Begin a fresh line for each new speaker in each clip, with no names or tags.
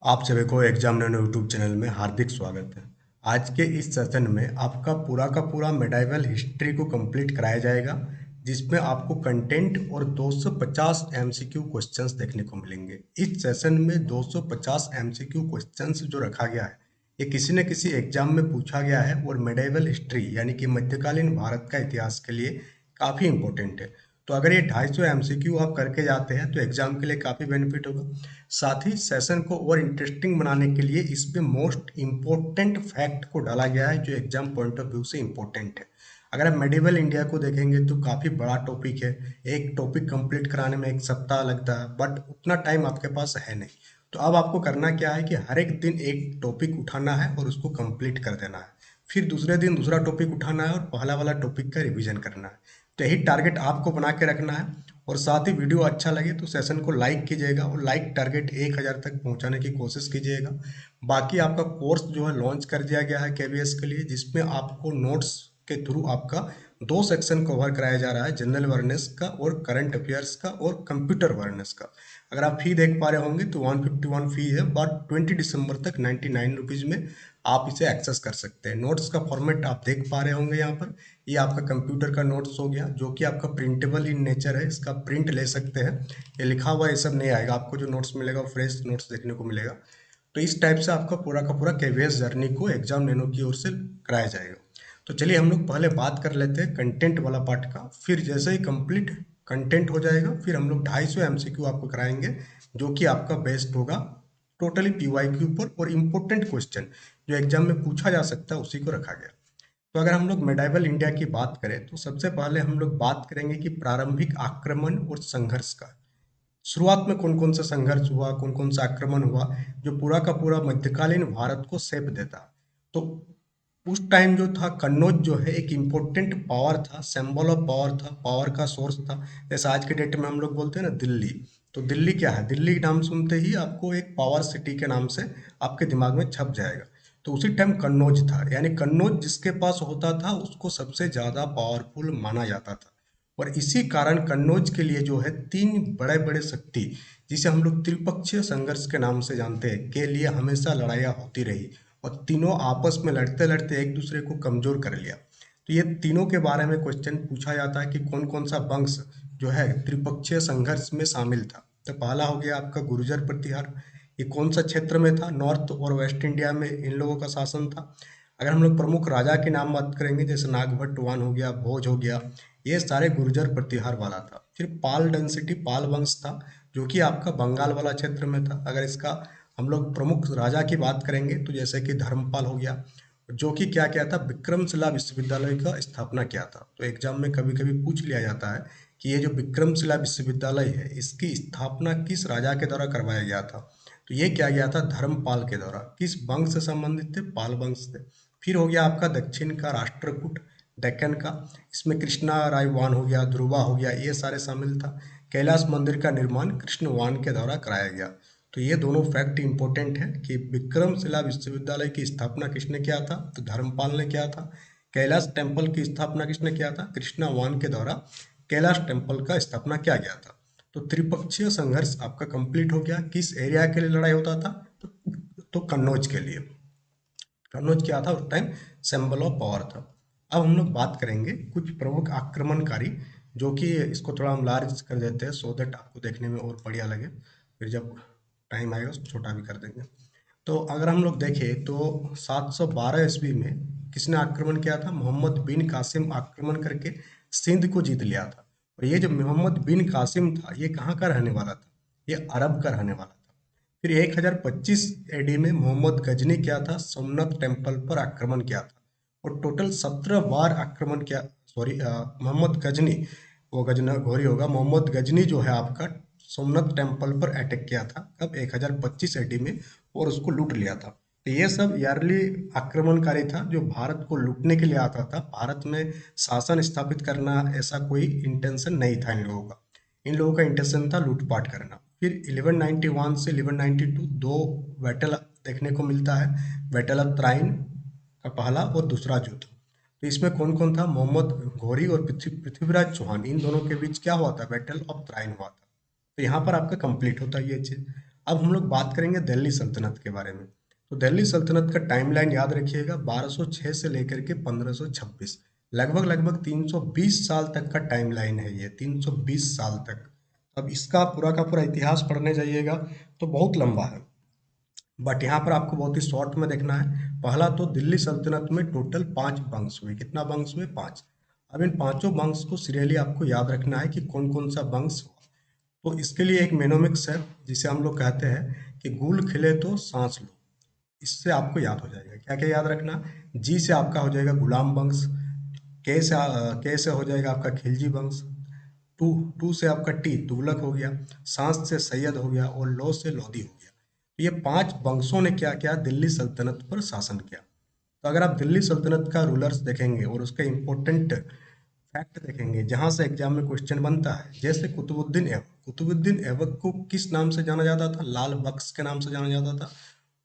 आप सभी को एग्जाम नैनो यूट्यूब चैनल में हार्दिक स्वागत है। आज के इस सेशन में आपका पूरा का पूरा मेडाइवल हिस्ट्री को कंप्लीट कराया जाएगा, जिसमें आपको कंटेंट और 250 एमसीक्यू क्वेश्चंस देखने को मिलेंगे। इस सेशन में 250 एमसीक्यू क्वेश्चंस जो रखा गया है, ये किसी न किसी एग्जाम में पूछा गया है और मेडाइवल हिस्ट्री यानी कि मध्यकालीन भारत का इतिहास के लिए काफ़ी इंपॉर्टेंट है। तो अगर ये 250 एमसीक्यू आप करके जाते हैं तो एग्जाम के लिए काफ़ी बेनिफिट होगा। साथ ही सेशन को और इंटरेस्टिंग बनाने के लिए इसमें मोस्ट इम्पोर्टेंट फैक्ट को डाला गया है जो एग्जाम पॉइंट ऑफ व्यू से इम्पोर्टेंट है। अगर आप मेडिवल इंडिया को देखेंगे तो काफ़ी बड़ा टॉपिक है। एक टॉपिक कंप्लीट कराने में 1 सप्ताह लगता है, बट उतना टाइम आपके पास है नहीं। तो अब आपको करना क्या है कि हर एक दिन एक टॉपिक उठाना है और उसको कंप्लीट कर देना है। फिर दूसरे दिन दूसरा टॉपिक उठाना है और पहला वाला टॉपिक का रिवीजन करना है। तो यही टारगेट आपको बना के रखना है। और साथ ही वीडियो अच्छा लगे तो सेशन को लाइक कीजिएगा और लाइक टारगेट 1000 तक पहुंचाने की कोशिश कीजिएगा। बाकी आपका कोर्स जो है लॉन्च कर दिया गया है केवीएस के लिए, जिसमें आपको नोट्स के थ्रू आपका 2 सेक्शन कवर कराया जा रहा है, जनरल अवेयरनेस का और करंट अफेयर्स का और कंप्यूटर अवेयरनेस का। अगर आप फी देख पा रहे होंगे तो 151 फी है, बट 20 दिसंबर तक 99 रुपीज़ में आप इसे एक्सेस कर सकते हैं। नोट्स का फॉर्मेट आप देख पा रहे होंगे यहाँ पर। ये आपका कंप्यूटर का नोट्स हो गया जो कि आपका प्रिंटेबल इन नेचर है, इसका प्रिंट ले सकते हैं। ये लिखा हुआ ये सब नहीं आएगा, आपको जो नोट्स मिलेगा फ्रेश नोट्स देखने को मिलेगा। तो इस टाइप से आपका पूरा का पूरा केवीएस जर्नी को एग्जाम नैनो की ओर से कराया जाएगा। तो चलिए हम लोग पहले बात कर लेते हैं कंटेंट वाला पार्ट का। फिर जैसे ही कंप्लीट कंटेंट हो जाएगा फिर हम लोग 250 एमसीक्यू आपको कराएंगे, जो कि आपका बेस्ट होगा टोटली पीवाईक्यू पर, और इम्पोर्टेंट क्वेश्चन जो एग्जाम में पूछा जा सकता है उसी को रखा गया। तो अगर हम लोग मेडाइवल इंडिया की बात करें तो सबसे पहले हम लोग बात करेंगे कि प्रारंभिक आक्रमण और संघर्ष का। शुरुआत में कौन कौन सा संघर्ष हुआ, कौन कौन सा आक्रमण हुआ जो पूरा का पूरा मध्यकालीन भारत को शेप देता। तो उस टाइम जो था कन्नौज जो है एक इम्पोर्टेंट पावर था, सिंबल ऑफ पावर था, पावर का सोर्स था। जैसे आज के डेट में हम लोग बोलते हैं ना दिल्ली, तो दिल्ली क्या है, दिल्ली नाम सुनते ही आपको एक पावर सिटी के नाम से आपके दिमाग में छप जाएगा। तो उसी टाइम कन्नौज था, यानी कन्नौज जिसके पास होता था उसको सबसे ज्यादा पावरफुल माना जाता था। और इसी कारण कन्नौज के लिए जो है 3 बड़े बड़े शक्ति, जिसे हम लोग त्रिपक्षीय संघर्ष के नाम से जानते हैं, के लिए हमेशा लड़ाइयाँ होती रही। और तीनों आपस में लड़ते लड़ते एक दूसरे को कमजोर कर लिया। तो ये तीनों के बारे में क्वेश्चन पूछा जाता है कि कौन कौन सा वंश जो है त्रिपक्षीय संघर्ष में शामिल था। तो पहला हो गया आपका गुर्जर प्रतिहार। ये कौन सा क्षेत्र में था, नॉर्थ और वेस्ट इंडिया में इन लोगों का शासन था। अगर हम लोग प्रमुख राजा के नाम बात करेंगे जैसे नागभट्ट वन हो गया, भोज हो गया, ये सारे गुर्जर प्रतिहार वाला था। फिर पाल डेंसिटी, पाल वंश था जो कि आपका बंगाल वाला क्षेत्र में था। अगर इसका हम लोग प्रमुख राजा की बात करेंगे तो जैसे कि धर्मपाल हो गया, जो कि क्या किया था, विक्रमशिला विश्वविद्यालय का स्थापना किया था। तो एग्जाम में कभी कभी पूछ लिया जाता है कि ये जो विक्रमशिला विश्वविद्यालय है इसकी स्थापना किस राजा के द्वारा करवाया गया था। तो ये क्या गया था, धर्मपाल के द्वारा। किस वंश से संबंधित थे, पाल वंश से। फिर हो गया आपका दक्षिण का राष्ट्रकूट, डेक्कन का। इसमें कृष्णा राय वान हो गया, ध्रुवा हो गया, ये सारे शामिल था। कैलाश मंदिर का निर्माण कृष्ण वान के द्वारा कराया गया। तो ये दोनों फैक्ट इंपॉर्टेंट है कि विक्रमशिला विश्वविद्यालय की स्थापना किसने किया था, तो धर्मपाल ने किया था। कैलाश टेम्पल की स्थापना किसने किया था, कृष्णा वान के द्वारा कैलाश टेम्पल का स्थापना किया गया था। तो त्रिपक्षीय संघर्ष आपका कंप्लीट हो गया। किस एरिया के लिए लड़ाई होता था, तो कन्नौज के लिए। कन्नौज क्या था उस टाइम, सिंबल ऑफ पावर था। अब हम लोग बात करेंगे कुछ प्रमुख आक्रमणकारी, जो कि इसको थोड़ा हम लार्ज कर देते हैं सो दैट आपको देखने में और बढ़िया लगे। फिर जब टाइम आएगा उसको छोटा भी कर देंगे। तो अगर हम लोग देखें तो 712 ईस्वी में किसने आक्रमण किया था, मोहम्मद बिन कासिम आक्रमण करके सिंध को जीत लिया था। और ये जो मोहम्मद बिन कासिम था ये कहाँ का रहने वाला था, ये अरब का रहने वाला था। फिर 1025 एडी में मोहम्मद गजनी क्या था, सोमनाथ टेम्पल पर आक्रमण किया था। और टोटल 17 बार आक्रमण किया। सॉरी, मोहम्मद गजनी, वो गजना घोरी होगा, मोहम्मद गजनी जो है आपका सोमनाथ टेम्पल पर अटैक किया था कब, 1025 एडी में, और उसको लूट लिया था। तो ये सब यार्ली आक्रमणकारी था जो भारत को लूटने के लिए आता था। भारत में शासन स्थापित करना ऐसा कोई इंटेंशन नहीं था इन लोगों का। इन लोगों का इंटेंशन था लूटपाट करना। फिर 1191 से 1192 दो बैटल देखने को मिलता है, बैटल ऑफ त्राइन का पहला और दूसरा युद्ध। तो इसमें कौन कौन था, मोहम्मद घोरी और पृथ्वीराज चौहान, इन दोनों के बीच क्या हुआ था, बैटल ऑफ त्राइन हुआ था। तो यहाँ पर आपका कंप्लीट होता है ये चीज। अब हम लोग बात करेंगे दिल्ली सल्तनत के बारे में। तो दिल्ली सल्तनत का टाइमलाइन याद रखिएगा, 1206 से लेकर के 1526, लगभग लगभग 320 साल तक का टाइमलाइन है ये, 320 साल तक। अब इसका पूरा का पूरा इतिहास पढ़ने जाइएगा तो बहुत लंबा है, बट यहाँ पर आपको बहुत ही शॉर्ट में देखना है। पहला तो दिल्ली सल्तनत में टोटल 5 वंश हुए। कितना वंश हुए? 5। अब इन पांचों वंश को सीरियली आपको याद रखना है कि कौन कौन सा वंश हुआ। तो इसके लिए एक मेनोमिक्स है जिसे हम लोग कहते हैं कि गुल खिले तो सांस लो। इससे आपको याद हो जाएगा। क्या क्या याद रखना? जी से आपका हो जाएगा गुलाम वंश, के से हो जाएगा आपका खिलजी वंश, टू टू से आपका टी तुगलक हो गया, सांस से सैयद हो गया और लो से लोधी हो गया। तो ये 5 वंशों ने क्या किया? दिल्ली सल्तनत पर शासन किया। तो अगर आप दिल्ली सल्तनत का रूलर्स देखेंगे और उसका इम्पोर्टेंट फैक्ट देखेंगे जहां से एग्जाम में क्वेश्चन बनता है, जैसे कुतुबुद्दीन ऐबक। कुतुबुद्दीन ऐबक को किस नाम से जाना जाता था? लाल बख्श के नाम से जाना जाता था।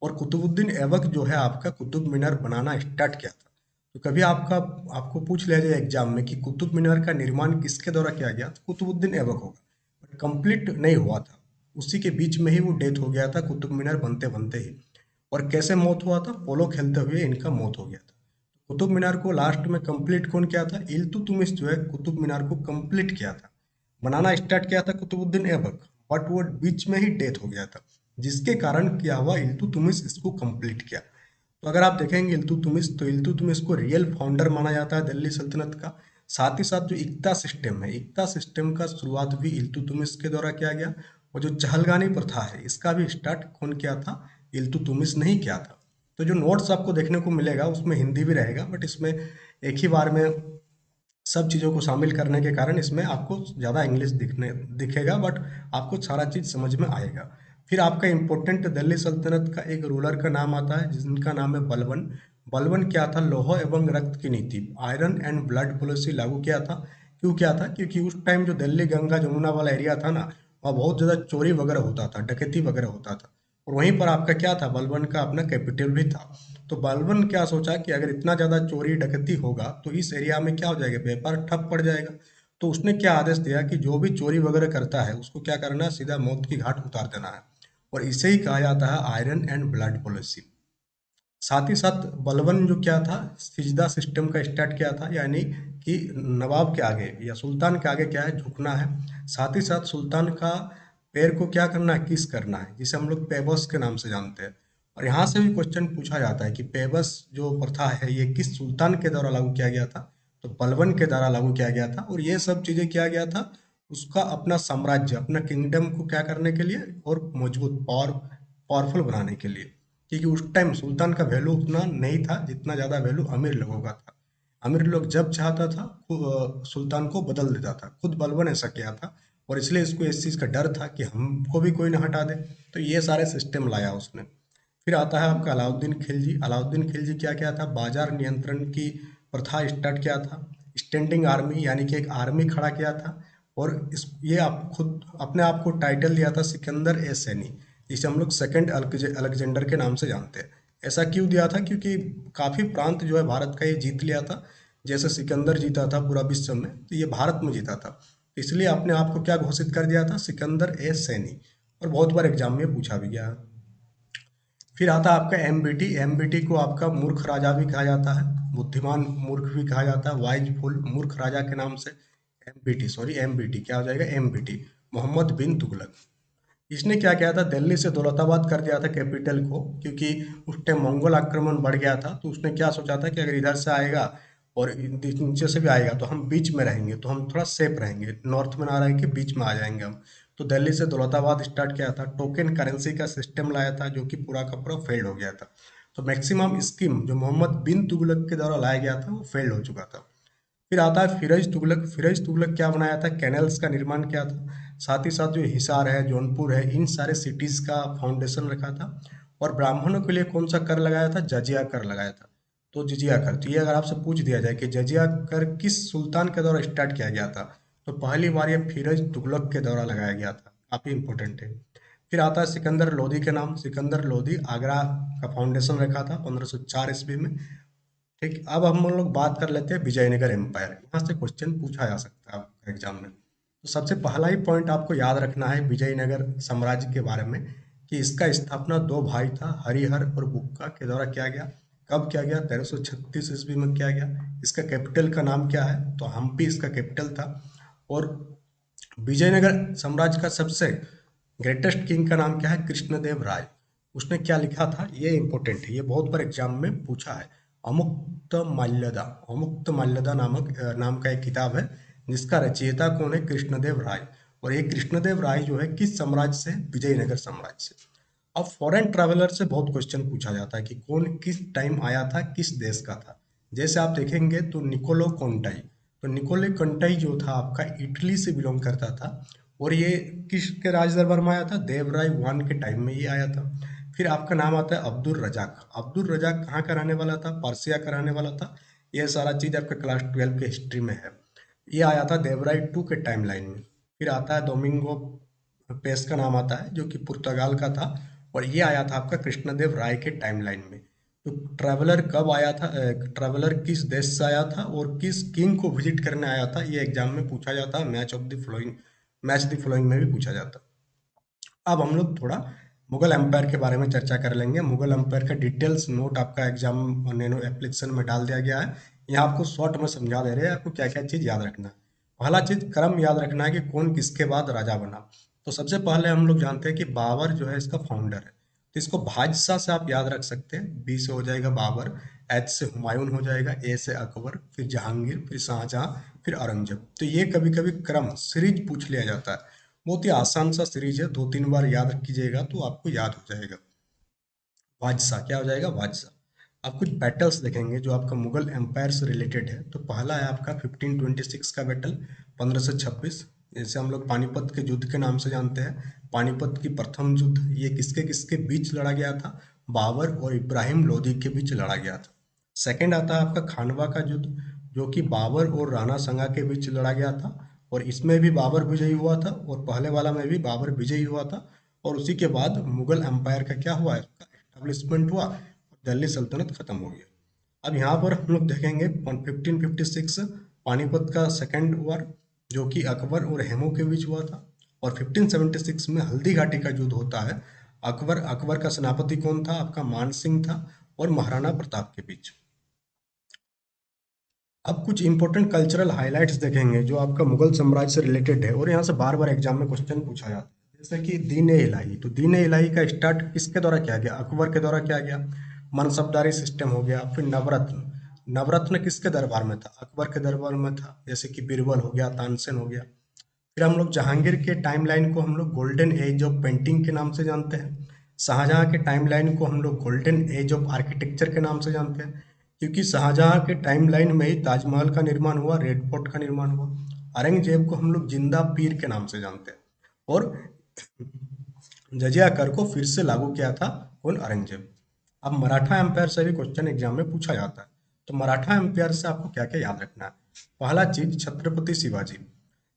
और कुतुबुद्दीन ऐबक जो है आपका कुतुब मीनार बनाना स्टार्ट किया था। तो कभी आपको पूछ लिया जाए एग्जाम में कि कुतुब मीनार का निर्माण किसके द्वारा किया गया, तो कुतुबुद्दीन ऐबक होगा। बट कंप्लीट नहीं हुआ था, उसी के बीच में ही वो डेथ हो गया था कुतुब मीनार बनते बनते ही। और कैसे मौत हुआ था? पोलो खेलते हुए इनका मौत हो गया था। कुतुब मीनार को लास्ट में कंप्लीट कौन किया था? इल्तुतमिश जो है कुतुब मीनार को कंप्लीट किया था, बनाना स्टार्ट किया था कुतुबुद्दीन ऐबक, बट वो बीच में ही डेथ हो गया था, जिसके कारण क्या हुआ? इल्तुतमिश इसको कंप्लीट किया। तो अगर आप देखेंगे इल्तुतमिश, तो इल्तुतमिश को रियल फाउंडर माना जाता है दिल्ली सल्तनत का। साथ ही साथ जो इक्ता सिस्टम है, इक्ता सिस्टम का शुरुआत भी इल्तुतमिश के द्वारा किया गया। और जो चहलगानी प्रथा है, इसका भी स्टार्ट कौन किया था? इल्तुतमिश ने ही किया था। तो जो नोट्स आपको देखने को मिलेगा उसमें हिंदी भी रहेगा, बट इसमें एक ही बार में सब चीज़ों को शामिल करने के कारण इसमें आपको ज़्यादा इंग्लिश दिखेगा, बट आपको सारा चीज़ समझ में आएगा। फिर आपका इम्पोर्टेंट दिल्ली सल्तनत का एक रूलर का नाम आता है जिनका नाम है बलबन। बलबन क्या था? लौह एवं रक्त की नीति, आयरन एंड ब्लड पॉलिसी लागू किया था। क्यों किया था? क्योंकि उस टाइम जो दिल्ली गंगा जमुना वाला एरिया था ना, वहाँ बहुत ज़्यादा चोरी वगैरह होता था, डकैती वगैरह होता था। और वहीं पर आपका क्या था? बलबन का अपना कैपिटल भी था। तो बलबन क्या सोचा कि अगर इतना ज़्यादा चोरी डकैती होगा तो इस एरिया में क्या हो जाएगा? व्यापार ठप पड़ जाएगा। तो उसने क्या आदेश दिया कि जो भी चोरी वगैरह करता है उसको क्या करना है? सीधा मौत की घाट उतार देना है। और इसे ही कहा जाता है आयरन एंड ब्लड पॉलिसी। साथ ही साथ बलबन जो क्या था? सिजदा सिस्टम का स्टार्ट किया था, यानी कि नवाब के आगे या सुल्तान के आगे क्या है? झुकना है। साथ ही साथ सुल्तान का पैर को क्या करना है? किस करना है, जिसे हम लोग पेबस के नाम से जानते हैं। और यहाँ से भी क्वेश्चन पूछा जाता है कि पेबस जो प्रथा है ये किस सुल्तान के द्वारा लागू किया गया था? तो बलबन के द्वारा लागू किया गया था। और ये सब चीजें किया गया था उसका अपना साम्राज्य, अपना किंगडम को क्या करने के लिए? और मजबूत पावरफुल बनाने के लिए। क्योंकि उस टाइम सुल्तान का वैल्यू उतना नहीं था जितना ज़्यादा वैल्यू अमीर लोगों का था। अमीर लोग जब चाहता था सुल्तान को बदल देता था। खुद बलबन ऐसा किया था, और इसलिए इसको इस चीज़ का डर था कि हमको भी कोई ना हटा दे। तो ये सारे सिस्टम लाया उसने। फिर आता है आपका अलाउद्दीन खिलजी। अलाउद्दीन खिलजी क्या क्या था? बाजार नियंत्रण की प्रथा स्टार्ट किया था। स्टैंडिंग आर्मी, यानी कि एक आर्मी खड़ा किया था। और ये आप खुद अपने आप को टाइटल दिया था सिकंदर ए सैनी, जिसे हम लोग सेकंड अलेक्जेंडर के नाम से जानते हैं। ऐसा क्यों दिया था? क्योंकि काफ़ी प्रांत जो है भारत का ये जीत लिया था। जैसे सिकंदर जीता था पूरा विश्व में, तो ये भारत में जीता था। इसलिए अपने आप को क्या घोषित कर दिया था? सिकंदर ए सैनी। और बहुत बार एग्जाम में पूछा भी गया है। फिर आता है आपका एमबीटी। एमबीटी को आपका मूर्ख राजा भी कहा जाता है, बुद्धिमान मूर्ख भी कहा जाता है, वाइज फुल मूर्ख राजा के नाम से। एमबीटी क्या हो जाएगा? एमबीटी, मोहम्मद बिन तुगलक। इसने क्या किया था? दिल्ली से दौलताबाद कर दिया था कैपिटल को, क्योंकि उस टाइम मंगोल आक्रमण बढ़ गया था। तो उसने क्या सोचा था कि अगर इधर से आएगा और नीचे से भी आएगा तो हम बीच में रहेंगे, तो हम थोड़ा सेफ रहेंगे, नॉर्थ में ना रह के बीच में आ जाएंगे हम। तो दिल्ली से दौलताबाद स्टार्ट किया था, टोकन करेंसी का सिस्टम लाया था जो कि पूरा का पूरा फेल्ड हो गया था। तो मैक्सिमम स्कीम जो मोहम्मद बिन तुगलक के द्वारा लाया गया था वो फेल्ड हो चुका था। फिर आता है फिरोज तुगलक। फिरोज तुगलक क्या बनाया था? कैनल्स का निर्माण किया था। साथ ही साथ जो हिसार है, जौनपुर है, इन सारे सिटीज का फाउंडेशन रखा था। और ब्राह्मणों के लिए कौन सा कर लगाया था? जजिया कर लगाया था। तो जजिया कर, तो ये अगर आपसे पूछ दिया जाए कि जजिया कर किस सुल्तान के द्वारा स्टार्ट किया गया था, तो पहली बार ये फिरोज तुगलक के द्वारा लगाया गया था। काफी इंपॉर्टेंट है। फिर आता है सिकंदर लोधी के नाम। सिकंदर लोधी आगरा का फाउंडेशन रखा था 1504 ईस्वी में। ठीक, अब हम लोग बात कर लेते हैं विजयनगर एम्पायर। यहाँ से क्वेश्चन पूछा जा सकता है आपके एग्जाम में। तो सबसे पहला ही पॉइंट आपको याद रखना है विजयनगर साम्राज्य के बारे में, कि इसका स्थापना दो भाई था, हरिहर और बुक्का के द्वारा किया गया। कब किया गया? 1336 ईस्वी में किया गया। इसका कैपिटल का नाम क्या है? तो हम्पी इसका कैपिटल था। और विजयनगर साम्राज्य का सबसे ग्रेटेस्ट किंग का नाम क्या है? कृष्णदेव राय। उसने क्या लिखा था? ये इंपॉर्टेंट है, ये बहुत बार एग्जाम में पूछा है। अमुक्त माल्यदा, अमुक्त माल्यदा नामक नाम का एक किताब है, जिसका रचयिता कौन है? कृष्णदेव राय। और ये कृष्णदेव राय जो है किस साम्राज्य से? विजयनगर साम्राज्य से। अब फॉरेन ट्रैवलर से बहुत क्वेश्चन पूछा जाता है कि कौन किस टाइम आया था, किस देश का था। जैसे आप देखेंगे तो निकोलो कोंटाई, तो निकोले कोंटाई जो था आपका इटली से बिलोंग करता था। और ये किसके राज दरबार में आया था? देवराय वन के टाइम में ये आया था। फिर आपका नाम आता है अब्दुल रजाक। अब्दुल रजाक कहाँ का रहने वाला था? पर्सिया का रहने वाला था। ये सारा चीज आपका क्लास 12 के हिस्ट्री में है। ये आया था देवराय टू के टाइम लाइन में। फिर आता है डोमिंगो पेस का नाम आता है, जो कि पुर्तगाल का था। और ये आया था आपका कृष्णदेव राय के टाइमलाइन में। तो ट्रैवलर कब आया था, ट्रैवलर किस देश से आया था और किस किंग को विजिट करने आया था, ये एग्जाम में पूछा जाता है। मैच द फॉलोइंग में भी पूछा जाता है। अब हम लोग थोड़ा मुगल एम्पायर के बारे में चर्चा कर लेंगे। मुगल एम्पायर का डिटेल्स नोट आपका एग्जाम नैनो एप्लीकेशन में डाल दिया गया है। यहाँ आपको शॉर्ट में समझा दे रहे हैं आपको क्या क्या चीज याद रखना है। पहला चीज क्रम याद रखना है कि कौन किसके बाद राजा बना। तो सबसे पहले हम लोग जानते हैं कि बाबर जो है इसका फाउंडर है। तो इसको बादशाह से आप याद रख सकते हैं। बी से हो जाएगा बाबर, एच से हुमायूं हो जाएगा, ए से अकबर, फिर जहांगीर, फिर शाहजहां, फिर औरंगजेब। तो ये कभी कभी क्रम सीरीज पूछ लिया जाता है। बहुत ही आसान सा सीरीज है, दो तीन बार याद कीजिएगा तो आपको याद हो जाएगा। बादशाह क्या हो जाएगा? बादशाह। आप कुछ बैटल्स देखेंगे जो आपका मुगल एम्पायर से रिलेटेड है। तो पहला है आपका 1526 का बैटल, 1526। जैसे हम लोग पानीपत के युद्ध के नाम से जानते हैं। पानीपत की प्रथम युद्ध ये किसके किसके बीच लड़ा गया था? बाबर और इब्राहिम लोदी के बीच लड़ा गया था। सेकंड आता है आपका खानवा का युद्ध, जो कि बाबर और राणा संगा के बीच लड़ा गया था। और इसमें भी बाबर विजयी हुआ था, और पहले वाला में भी बाबर विजयी हुआ था। और उसी के बाद मुगल एम्पायर का क्या हुआ? एस्टेब्लिशमेंट हुआ और दिल्ली सल्तनत खत्म हो गया। अब यहाँ पर हम लोग देखेंगे 1556 पानीपत का सेकेंड वॉर, जो कि अकबर और हेमू के बीच हुआ था। और 1576 में हल्दी घाटी का युद्ध होता है। अकबर का सेनापति कौन था? आपका मान सिंह था, और महाराणा प्रताप के बीच। अब कुछ इंपॉर्टेंट कल्चरल हाइलाइट्स देखेंगे जो आपका मुगल साम्राज्य से रिलेटेड है, और यहाँ से बार बार एग्जाम में क्वेश्चन पूछा जाता है। जैसे कि दीन ए इलाही, तो दीन ए इलाही का स्टार्ट किसके द्वारा किया गया? अकबर के द्वारा किया गया। मनसबदारी सिस्टम हो गया। फिर नवरत्न, नवरत्न किसके दरबार में था? अकबर के दरबार में था। जैसे कि बीरबल हो गया, तानसेन हो गया। फिर हम लोग जहांगीर के टाइमलाइन को हम लोग गोल्डन एज ऑफ पेंटिंग के नाम से जानते हैं। शाहजहां के टाइमलाइन को हम लोग गोल्डन एज ऑफ आर्किटेक्चर के नाम से जानते हैं, क्योंकि शाहजहां के टाइमलाइन में ही ताजमहल का निर्माण हुआ, रेड फोर्ट का निर्माण हुआ। औरंगजेब को हम लोग जिंदा पीर के नाम से जानते हैं। और जजिया कर को फिर से लागू किया था कौन? औरंगजेब। अब मराठा एम्पायर से भी क्वेश्चन एग्जाम में पूछा जाता है। तो मराठा एम्पायर से आपको क्या क्या याद रखना है? पहला चीज छत्रपति शिवाजी।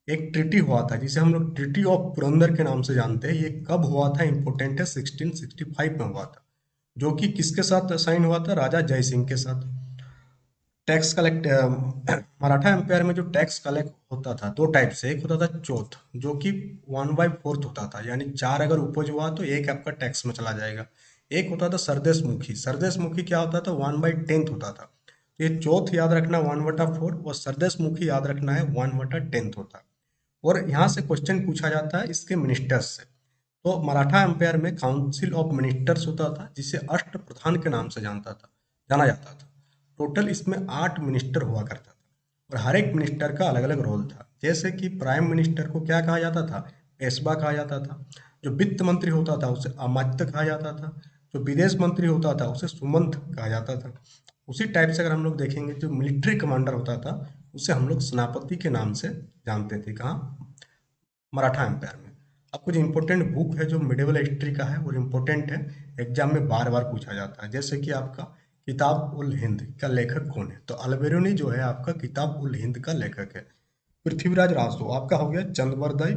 एक ट्रिटी हुआ था जिसे हम लोग ट्रिटी ऑफ पुरंदर के नाम से जानते हैं। ये कब हुआ था? इंपोर्टेंट है, 1665 में हुआ था। जो कि किसके साथ साइन हुआ था? राजा जय सिंह के साथ। टैक्स कलेक्ट मराठा एम्पायर में जो टैक्स कलेक्ट होता था दो टाइप से। एक होता था चौथ, जो कि 1/4 होता था, यानी 4 अगर उपज हुआ तो एक आपका टैक्स में चला जाएगा। एक होता था सरदेश मुखी। सरदेश मुखी क्या होता था? 1/10 होता था। तो ये चौथ याद रखना 1/4, और सरदेश मुखी याद रखना है 1/10 होता है। और यहाँ से क्वेश्चन पूछा जाता है इसके मिनिस्टर्स से। तो मराठा एम्पायर में काउंसिल ऑफ मिनिस्टर्स होता था, जिसे अष्ट प्रधान के नाम से जाना जाता था। टोटल इसमें 8 मिनिस्टर हुआ करता था, और हर एक मिनिस्टर का अलग अलग रोल था। जैसे कि प्राइम मिनिस्टर को क्या कहा जाता था? पेशवा कहा जाता था। जो वित्त मंत्री होता था उसे अमात्य कहा जाता था। जो विदेश मंत्री होता था उसे सुमंत कहा जाता था। उसी टाइप से अगर हम लोग देखेंगे, जो मिलिट्री कमांडर होता था उसे हम लोग सेनापति के नाम से जानते थे। कहाँ? मराठा एम्पायर में। अब कुछ इंपॉर्टेंट बुक है जो मिडिवल हिस्ट्री का है और इम्पोर्टेंट है, एग्जाम में बार बार पूछा जाता है। जैसे कि आपका किताब उल हिंद का लेखक कौन है? तो अलबेरुनी जो है आपका किताब उल हिंद का लेखक है। पृथ्वीराज रासो आपका हो गया चंद्रवरदाई।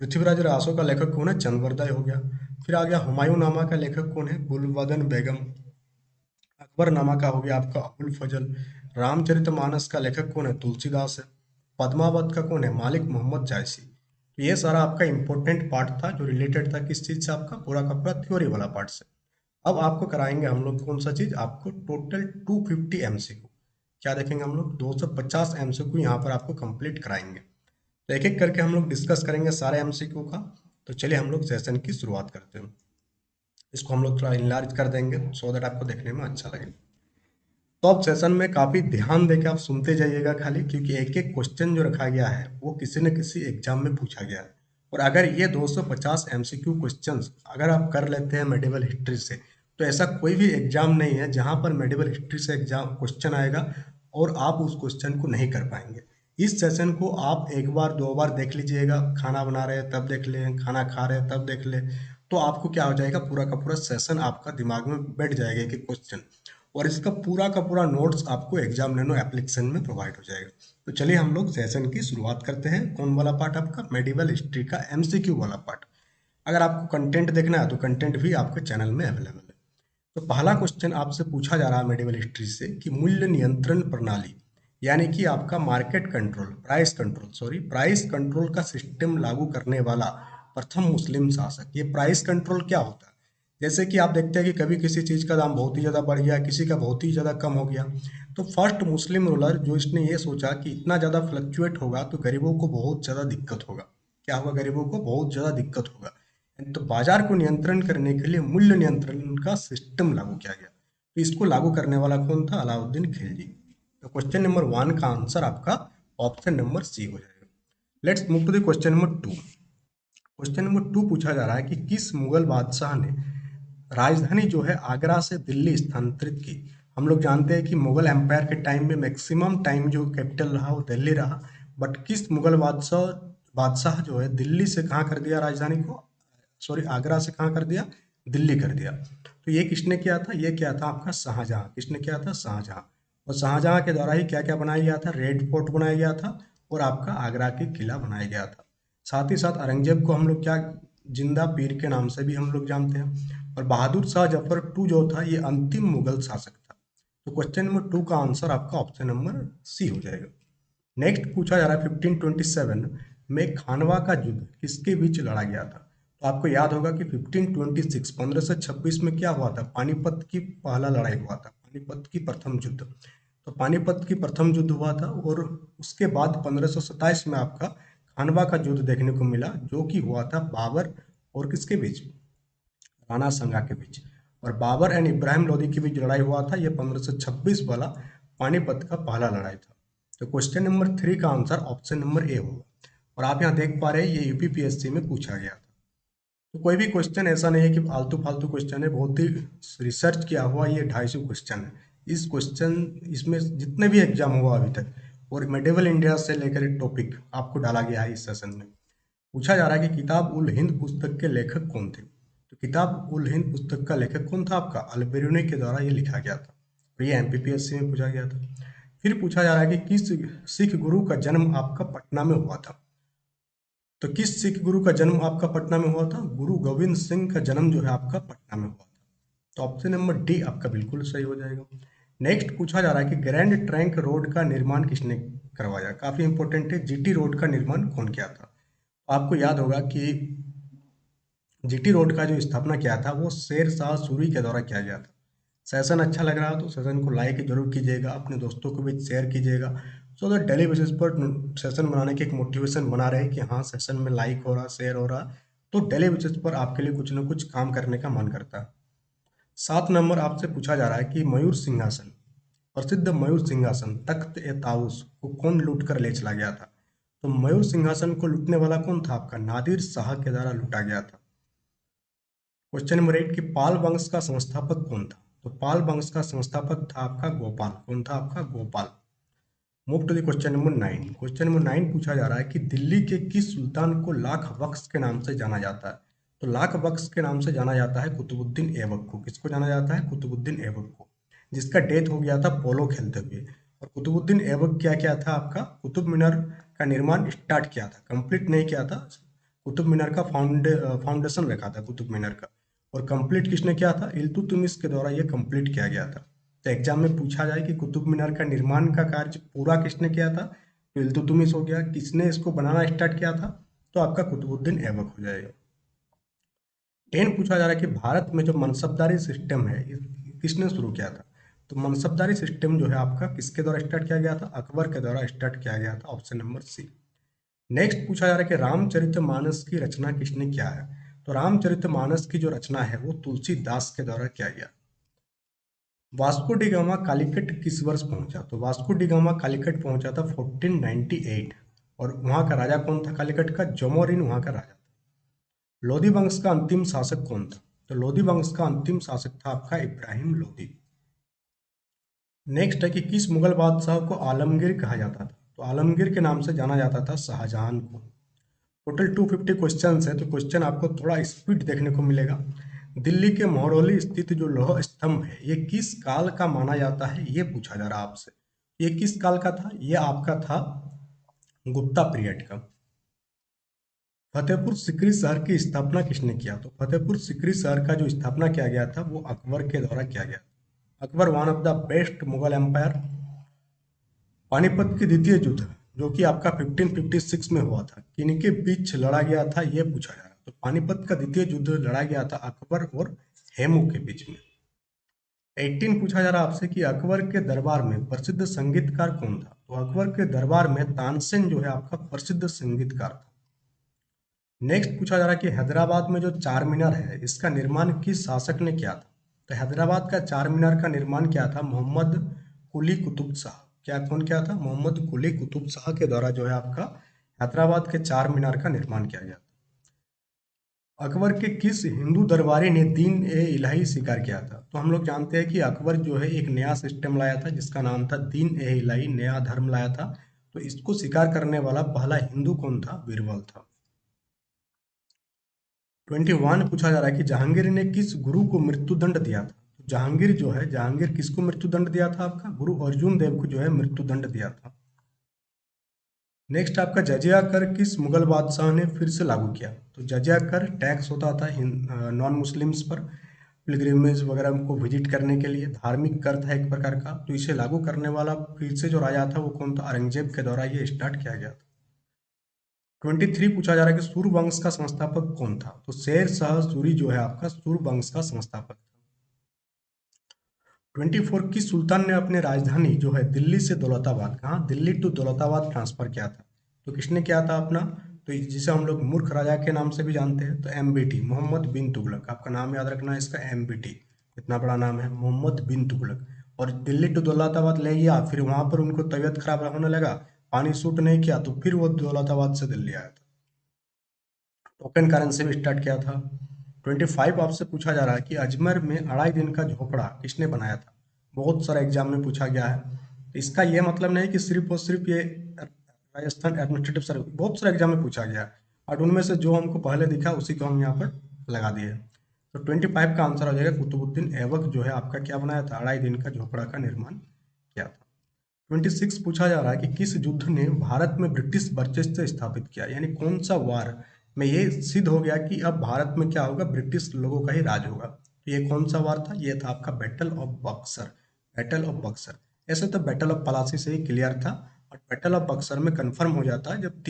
पृथ्वीराज रासो का लेखक कौन है? चंद्रवरदाई हो गया। फिर आ गया हुमायूं नामा का लेखक कौन है? गुलबदन बेगम। अकबरनामा का हो गया आपका अबुल फजल। रामचरितमानस का लेखक कौन है? तुलसीदास है। पद्मावत का कौन है? मालिक मोहम्मद जायसी। तो ये सारा आपका इंपॉर्टेंट पार्ट था जो रिलेटेड था किस चीज़ से, आपका पूरा का पूरा थ्योरी वाला पार्ट से। अब आपको कराएंगे हम लोग कौन सा चीज़, आपको टोटल 250 एमसीक्यू। क्या देखेंगे हम लोग, 250 एमसीक्यू यहाँ पर आपको कंप्लीट कराएंगे। तो एक एक करके हम लोग डिस्कस करेंगे सारे एमसीक्यू का। तो चलिए हम लोग सेशन की शुरुआत करते हैं। इसको हम लोग थोड़ा इनलार्ज कर देंगे सो दैट आपको देखने में अच्छा लगे। तो अब सेशन में काफ़ी ध्यान देकर आप सुनते जाइएगा खाली, क्योंकि एक एक क्वेश्चन जो रखा गया है वो किसी न किसी एग्जाम में पूछा गया है। और अगर ये 250 एमसीक्यू क्वेश्चंस अगर आप कर लेते हैं मेडिवल हिस्ट्री से, तो ऐसा कोई भी एग्जाम नहीं है जहां पर मेडिवल हिस्ट्री से एग्जाम क्वेश्चन आएगा और आप उस क्वेश्चन को नहीं कर पाएंगे। इस सेशन को आप एक बार दो बार देख लीजिएगा, खाना बना रहे हैं तब देख लें, खाना खा रहे हैं तब देख लें, तो आपको क्या हो जाएगा, पूरा का पूरा सेशन आपका दिमाग में बैठ जाएगा एक एक क्वेश्चन। और इसका पूरा का पूरा नोट्स आपको एग्जाम नैनो एप्लीकेशन में प्रोवाइड हो जाएगा। तो चलिए हम लोग सेशन की शुरुआत करते हैं। कौन वाला पार्ट, आपका मेडिवल हिस्ट्री का एमसीक्यू वाला पार्ट। अगर आपको कंटेंट देखना है तो कंटेंट भी आपके चैनल में अवेलेबल है। तो पहला क्वेश्चन आपसे पूछा जा रहा है मेडिवल हिस्ट्री से कि मूल्य नियंत्रण प्रणाली, यानी कि आपका मार्केट कंट्रोल, प्राइस कंट्रोल का सिस्टम लागू करने वाला प्रथम मुस्लिम शासक। ये प्राइस कंट्रोल क्या होता है, जैसे कि आप देखते हैं कि कभी किसी चीज़ का दाम बहुत ही ज़्यादा बढ़ गया, किसी का बहुत ही ज़्यादा कम हो गया। तो फर्स्ट मुस्लिम रूलर जो इसने ये सोचा कि इतना ज़्यादा फ्लक्चुएट होगा तो गरीबों को बहुत ज़्यादा दिक्कत होगा। क्या होगा, गरीबों को बहुत ज़्यादा दिक्कत होगा। तो बाजार को नियंत्रण करने के लिए मूल्य नियंत्रण का सिस्टम लागू किया गया। तो इसको लागू करने वाला कौन था, अलाउद्दीन खिलजी। तो क्वेश्चन नंबर 1 का आंसर आपका ऑप्शन नंबर सी हो जाएगा। Let's move to the question number 2। Question number 2 पूछा जा रहा है कि किस मुगल बादशाह ने राजधानी जो है आगरा से दिल्ली स्थानांतरित की। हम लोग जानते हैं कि मुगल एम्पायर के टाइम में मैक्सिमम टाइम जो कैपिटल रहा वो दिल्ली रहा, बट किस मुगल बादशाह बादशाह जो है दिल्ली से कहाँ कर दिया राजधानी को, आगरा से कहाँ कर दिया, दिल्ली कर दिया। तो ये किसने किया था, ये क्या था आपका शाहजहां। किसने किया था, शाहजहां। और शाहजहां के द्वारा ही क्या क्या बनाया गया था, रेड फोर्ट बनाया गया था और आपका आगरा की किला बनाया गया था। साथ ही साथ औरंगजेब को हम लोग क्या, जिंदा पीर के नाम से भी हम लोग जानते हैं। और बहादुर शाह जफर टू जो था ये अंतिम मुगल शासक था। तो क्वेश्चन नंबर 2 का आंसर आपका ऑप्शन नंबर सी हो जाएगा। नेक्स्ट पूछा जा रहा है 1527 में खानवा का युद्ध किसके बीच लड़ा गया था। तो आपको याद होगा कि 1526 1526 में क्या हुआ था, पानीपत की पहला लड़ाई हुआ था, पानीपत की प्रथम युद्ध। तो पानीपत की प्रथम युद्ध हुआ था और उसके बाद 1527 में आपका खानवा का युद्ध देखने को मिला, जो कि हुआ था बाबर और किसके बीच, राणा संगा के बीच। और बाबर एंड इब्राहिम लोदी के बीच लड़ाई हुआ था, ये 1526 वाला पानीपत का पहला लड़ाई था। तो क्वेश्चन नंबर 3 का आंसर ऑप्शन नंबर ए होगा। और आप यहाँ देख पा रहे हैं ये यूपीपीएससी में पूछा गया था। तो कोई भी क्वेश्चन ऐसा नहीं है कि फालतू फालतू क्वेश्चन है, बहुत ही रिसर्च किया हुआ ये 250 क्वेश्चन है। इस क्वेश्चन इसमें जितने भी एग्जाम हुआ अभी तक और मेडिवल इंडिया से लेकर टॉपिक आपको डाला गया है इस सेशन में। पूछा जा रहा है कि किताब उल हिंद पुस्तक के लेखक कौन थे। तो किताब उल हिंद पुस्तक का लेखक कौन था, आपका अल-बिरूनी के द्वारा ये लिखा गया था। और ये एमपीपीएससी में पूछा गया था। फिर पूछा जा रहा है कि किस सिख गुरु का जन्म आपका पटना में हुआ था। तो किस सिख गुरु का जन्म आपका पटना में हुआ था, गुरु गोविंद सिंह का जन्म जो है आपका पटना में हुआ था। तो ऑप्शन नंबर डी आपका बिल्कुल सही हो जाएगा। नेक्स्ट पूछा जा रहा है कि ग्रैंड ट्रंक रोड का निर्माण किसने करवाया। काफी इंपॉर्टेंट है, जीटी रोड का निर्माण कौन किया था। आपको याद होगा कि जीटी रोड का जो स्थापना किया था वो शेर शाह सूरी के द्वारा किया गया था। सेशन अच्छा लग रहा है तो सेशन को लाइक जरूर कीजिएगा, अपने दोस्तों को भी शेयर कीजिएगा, सो दैट डेली बेसिस पर सेशन बनाने की एक मोटिवेशन बना रहे कि हाँ सेशन में लाइक हो रहा, शेयर हो रहा, तो डेली बेसिस पर आपके लिए कुछ ना कुछ काम करने का मन करता है। 7 नंबर आपसे पूछा जा रहा है कि मयूर सिंहासन, प्रसिद्ध मयूर सिंहासन तख्त ए ताउस को कौन लूट कर ले चला गया था। तो मयूर सिंहासन को लूटने वाला कौन था, आपका नादिर शाह के द्वारा लूटा गया था। क्वेश्चन नंबर 8 कि पाल वंश का संस्थापक कौन था। तो पाल वंश का संस्थापक था आपका गोपाल। कौन था आपका, Gopal. Move to the question number 9। Question number 9 पूछा जा रहा है कि दिल्ली के किस सुल्तान को लाख बख्श के नाम से जाना जाता है। तो लाख बख्श के नाम से जाना जाता है कुतुबुद्दीन ऐबक को। किसको जाना जाता है, कुतुबुद्दीन ऐबक को, जिसका डेथ हो गया था पोलो खेलते हुए। और कुतुबुद्दीन ऐबक क्या क्या था, आपका कुतुब मीनार का निर्माण स्टार्ट किया था, कंप्लीट नहीं किया था। कुतुब मीनार का फाउंडेशन रखा था कुतुब मीनार का। और कंप्लीट किसने किया था, इल्तुतमिश के द्वारा ये कंप्लीट किया गया था। तो एग्जाम में पूछा जाए कि कुतुब मीनार का निर्माण का कार्य पूरा किसने किया था, तो इल्तुतमिश हो गया। किसने इसको बनाना स्टार्ट किया था, तो आपका कुतुबुद्दीन ऐबक हो जाएगा। 10 पूछा जा रहा है कि भारत में जो मनसबदारी सिस्टम है किसने शुरू किया था। तो मनसबदारी सिस्टम जो है आपका किसके द्वारा स्टार्ट किया गया था, अकबर के द्वारा स्टार्ट किया गया था, ऑप्शन नंबर सी। नेक्स्ट पूछा जा रहा है कि रामचरितमानस की रचना किसने किया है। तो रामचरितमानस की जो रचना है वो तुलसीदास के द्वारा किया गया। वास्को डी गामा कालीकट किस वर्ष पहुंचा। तो वास्को डी गामा कालीकट पहुंचा था 1498। और वहां का राजा कौन था कालीकट का, जमोरिन वहां का राजा था। लोधी वंश का अंतिम शासक कौन था। तो लोधी वंश का अंतिम शासक था आपका इब्राहिम लोधी। नेक्स्ट है कि किस मुगल बादशाह को आलमगीर कहा जाता था। तो आलमगीर के नाम से जाना जाता था शाहजहां को। टोटल 250 क्वेश्चन है, तो क्वेश्चन आपको थोड़ा स्पीड देखने को मिलेगा। दिल्ली के महरौली स्थित जो लौह स्तंभ है ये किस काल का माना जाता है, ये पूछा जा रहा है आपसे। ये किस काल का था, ये आपका था गुप्ता पीरियड का। फतेहपुर सीकरी शहर की स्थापना किसने किया। तो फतेहपुर सीकरी शहर का जो स्थापना किया गया था वो अकबर के द्वारा किया गया। Akbar one of the best Mughal empire. Panipat की द्वितीय युद्ध जो कि आपका 1556 में हुआ था, किनके बीच लड़ा गया था, यह पूछा जा रहा है। तो पानीपत का द्वितीय युद्ध लड़ा गया था अकबर और हेमू के बीच में। 18 पूछा जा रहा है आपसे कि अकबर के दरबार में प्रसिद्ध संगीतकार कौन था। तो अकबर के दरबार में तानसेन जो है आपका प्रसिद्ध संगीतकार था। नेक्स्ट पूछा जा रहा है कि हैदराबाद में जो चार मीनार है इसका निर्माण किस शासक ने किया था। तो हैदराबाद का चार मीनार का निर्माण किया था मोहम्मद कुली कुतुब शाह। क्या कौन किया था, मोहम्मद कुली कुतुब शाह के द्वारा जो है आपका हैदराबाद के चार मीनार का निर्माण किया गया। अकबर के किस हिंदू दरबारी ने दीन ए इलाही स्वीकार किया था। तो हम लोग जानते हैं कि अकबर जो है एक नया सिस्टम लाया था जिसका नाम था दीन ए इलाही, नया धर्म लाया था। तो इसको स्वीकार करने वाला पहला हिंदू कौन था, बीरबल था। 21 पूछा जा रहा है कि जहांगीर ने किस गुरु को मृत्युदंड दिया था। तो जहांगीर जो है, जहांगीर किसको मृत्युदंड दिया था, आपका गुरु अर्जुन देव को जो है मृत्युदंड दिया था। नेक्स्ट आपका जजिया कर किस मुगल बादशाह ने फिर से लागू किया। तो जजिया कर टैक्स होता था नॉन मुस्लिम्स पर पिलग्रिमेज वगैरह को विजिट करने के लिए, धार्मिक कर था एक प्रकार का। तो इसे लागू करने वाला फिर से जो राजा था वो कौन था, औरंगजेब के द्वारा ये स्टार्ट किया गया था। 23 पूछा जा रहा है कि सूर्य वंश का संस्थापक कौन था। तो शेर शाह सूरी जो है आपका सूर्य वंश का संस्थापक था। 24 की सुल्तान ने अपने राजधानी जो है दिल्ली से दौलताबाद, कहाँ, दिल्ली टू दौलताबाद ट्रांसफर किया था। तो किसने किया था अपना, तो जिसे हम लोग मूर्ख राजा के नाम से भी जानते हैं, तो एमबीटी मोहम्मद बिन तुगलक। आपका नाम याद रखना है इसका, एमबीटी। इतना बड़ा नाम है, मोहम्मद बिन तुगलक। और दिल्ली टू दौलताबाद ले गया, फिर वहां पर उनको तबीयत खराब होने लगा, पानी सूट नहीं किया, तो फिर वो दौलताबाद से दिल्ली आया था। टोकन करेंसी भी स्टार्ट किया था। 25 आपसे पूछा जा रहा है कि अजमेर में 2.5 दिन का झोपड़ा किसने बनाया था। बहुत सारा एग्जाम में पूछा गया है। तो इसका ये मतलब नहीं कि सिर्फ और सिर्फ ये राजस्थान एडमिनिस्ट्रेटिव सर्विस, बहुत सारे एग्जाम में पूछा गया है और उनमें से जो हमको पहले दिखा उसी को हम यहाँ पर लगा दिए। तो 25 का आंसर हो जाएगा कुतुबुद्दीन ऐबक जो है आपका क्या बनाया था, 2.5 दिन का झोपड़ा का निर्माण किया था। 26 पूछा जा रहा है कि किस युद्ध ने भारत में ब्रिटिश वर्चस्व स्थापित किया, यानी कौन सा वार में ये सिद्ध हो गया कि अब भारत में क्या होगा, ब्रिटिश लोगों का ही राज होगा। तो ये कौन सा वार था, ये था आपका battle of Buxar. Battle of Buxar. ऐसे तो बैटल ऑफ प्लासी से ही क्लियर था, और बैटल ऑफ बक्सर में कंफर्म हो जाता है जब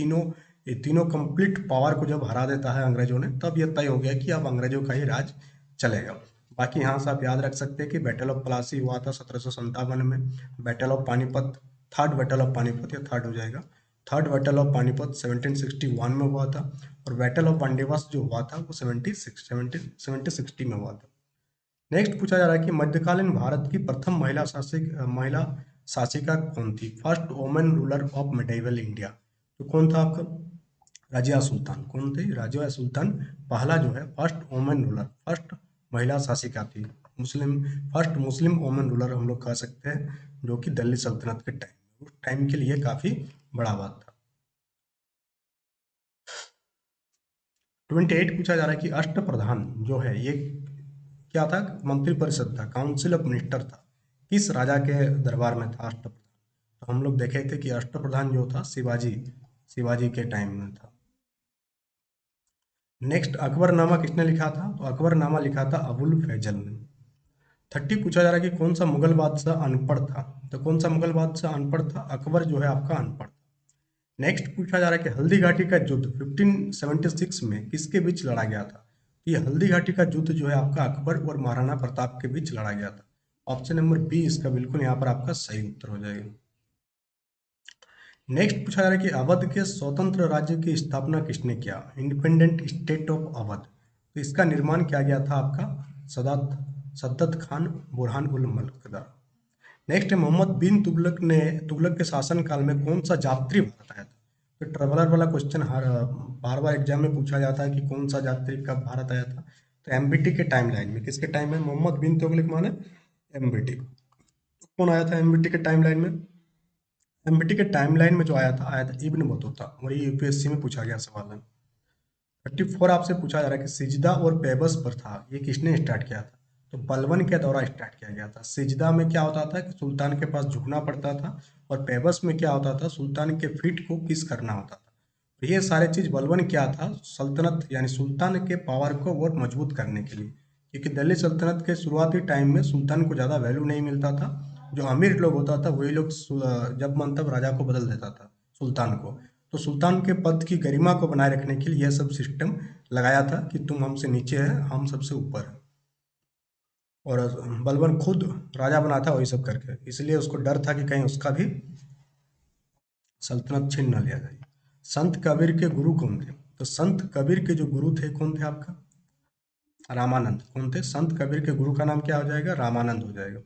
ये तीनों कंप्लीट पावर को जब हरा देता है अंग्रेजों ने, तब ये तय हो गया कि अब अंग्रेजों का ही राज चलेगा। बाकी यहाँ से आप याद रख सकते हैं कि बैटल ऑफ प्लासी हुआ था 1757 में। Battle of Panipat, third battle of Panipat, या थर्ड हो जाएगा, थर्ड बैटल ऑफ पानीपत 1761 में हुआ था। और बैटल ऑफ बंडिवास जो हुआ था वो 1760 में हुआ था। नेक्स्ट पूछा जा रहा है कि मध्यकालीन भारत की प्रथम महिला शासिका कौन थी, first women ruler of medieval India. तो कौन था आपका, रजिया सुल्तान। कौन थी, रजिया सुल्तान। पहला जो है फर्स्ट वोमेन रूलर, फर्स्ट महिला शासिका थी, मुस्लिम, फर्स्ट मुस्लिम वोमेन रूलर हम लोग कह सकते हैं, जो कि दिल्ली सल्तनत के टाइम, उस टाइम के लिए काफी बड़ा बात था। 28 पूछा जा रहा है कि अष्टप्रधान जो है ये क्या था, मंत्रिपरिषद था, काउंसिल ऑफ मिनिस्टर था, किस राजा के दरबार में था अष्टप्रधान। तो हम लोग देखे थे कि अष्टप्रधान जो था शिवाजी, शिवाजी के टाइम में था। नेक्स्ट अकबरनामा किसने लिखा था। तो अकबरनामा लिखा था अबुल फैजल ने। 30 पूछा जा रहा है कि कौन सा मुगल बादशाह अनपढ़ था। तो कौन सा मुगल बादशाह अनपढ़ था, अकबर जो है आपका अनपढ़ था। नेक्स्ट पूछा जा रहा है कि हल्दी घाटी का युद्ध 1576 में किसके बीच लड़ा गया था। तो ये हल्दी घाटी का युद्ध जो है आपका अकबर और महाराणा प्रताप के बीच लड़ा गया था। ऑप्शन नंबर बी इसका बिल्कुल यहाँ पर आपका सही उत्तर हो जाएगा। नेक्स्ट पूछा जा रहा है कि अवध के स्वतंत्र राज्य की स्थापना किसने किया, इंडिपेंडेंट स्टेट ऑफ अवध। तो इसका निर्माण किया गया था आपका सद्दत खान बुरहान उल मल्क द्वारा। नेक्स्ट है मोहम्मद बिन तुगलक के शासनकाल में कौन सा यात्री भारत आया था। तो ट्रेवलर वाला क्वेश्चन हर बार बार एग्जाम में पूछा जाता है कि कौन सा यात्री कब भारत आया था। तो एमबीटी के टाइम लाइन में किसके टाइम में, मोहम्मद बिन तुगलक माने एमबीटी। कौन आया था एमबीटी के टाइम लाइन में, एमबीटी के टाइमलाइन में जो आया था इब्न बतूता, और ये यूपीएससी में पूछा गया सवाल है। 34 आपसे पूछा जा रहा है कि सिजदा और पेबस प्रथा ये किसने स्टार्ट किया था। तो बलबन के दौरान स्टार्ट किया गया था। सिजदा में क्या होता था कि सुल्तान के पास झुकना पड़ता था, और पेबस में क्या होता था, सुल्तान के फीट को किस करना होता था। तो ये सारे चीज बलबन क्या था, सल्तनत यानी सुल्तान के पावर को और मजबूत करने के लिए, क्योंकि दिल्ली सल्तनत के शुरुआती टाइम में सुल्तान को ज़्यादा वैल्यू नहीं मिलता था। जो अमीर लोग होता था वही लोग जब मन तब राजा को बदल देता था, सुल्तान को। तो सुल्तान के पद की गरिमा को बनाए रखने के लिए यह सब सिस्टम लगाया था कि तुम हमसे नीचे है, हम सबसे ऊपर है। और बलबन खुद राजा बना था वही सब करके, इसलिए उसको डर था कि कहीं उसका भी सल्तनत छीन न लिया जाए। संत कबीर के गुरु कौन थे। तो संत कबीर के जो गुरु थे कौन थे आपका, रामानंद। कौन थे, संत कबीर के गुरु का नाम क्या हो जाएगा, रामानंद हो जाएगा।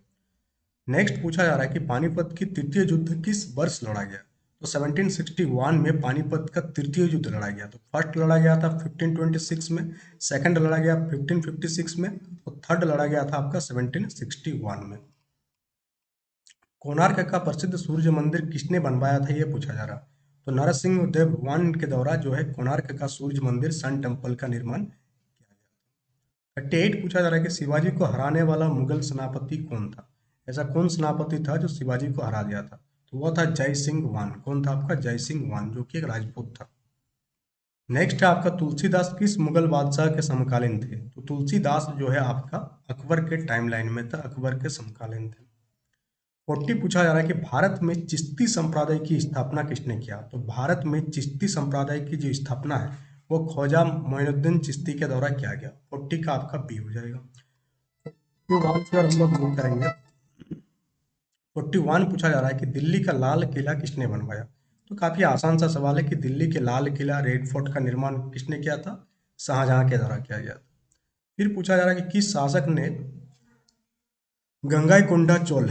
नेक्स्ट पूछा जा रहा है कि पानीपत की तृतीय युद्ध किस वर्ष लड़ा गया। तो 1761 में पानीपत का तृतीय युद्ध लड़ा गया। तो फर्स्ट लड़ा गया था 1526 में, सेकंड लड़ा गया 1556 में, और थर्ड लड़ा गया था आपका 1761 में। कोणार्क का प्रसिद्ध सूर्य मंदिर किसने बनवाया था, यह पूछा जा रहा। तो नरसिंह देव वन के दौरा जो है कोणार्क का सूर्य मंदिर सन टेम्पल का निर्माण किया गया। 38 पूछा जा रहा है कि शिवाजी को हराने वाला मुगल सेनापति कौन था। ऐसा कौन सेनापति था जो शिवाजी को हरा दिया था। तो वह था जय सिंह वान। कौन था आपका, जय सिंह वान, जो कि एक राजपूत था। नेक्स्ट है आपका तुलसीदास किस मुगल बादशाह के समकालीन थे। तो तुलसीदास जो है आपका अकबर के टाइमलाइन में था, अकबर के समकालीन थे। 40 पूछा जा रहा है कि भारत में चिश्ती संप्रदाय की स्थापना किसने किया। तो भारत में चिश्ती संप्रदाय की जो स्थापना है वो ख्वाजा मोइनुद्दीन चिश्ती के द्वारा किया गया। 40 का आपका बी हो जाएगा। 41 पर हम लोग मूव करेंगे। 41 पूछा जा रहा है कि दिल्ली का लाल किला किसने बनवाया। तो काफी आसान सा सवाल है कि दिल्ली के लाल किला रेड फोर्ट का निर्माण किसने किया था, शाहजहां के द्वारा किया गया था। फिर पूछा जा रहा है कि किस शासक ने गंगईकोंडा चोल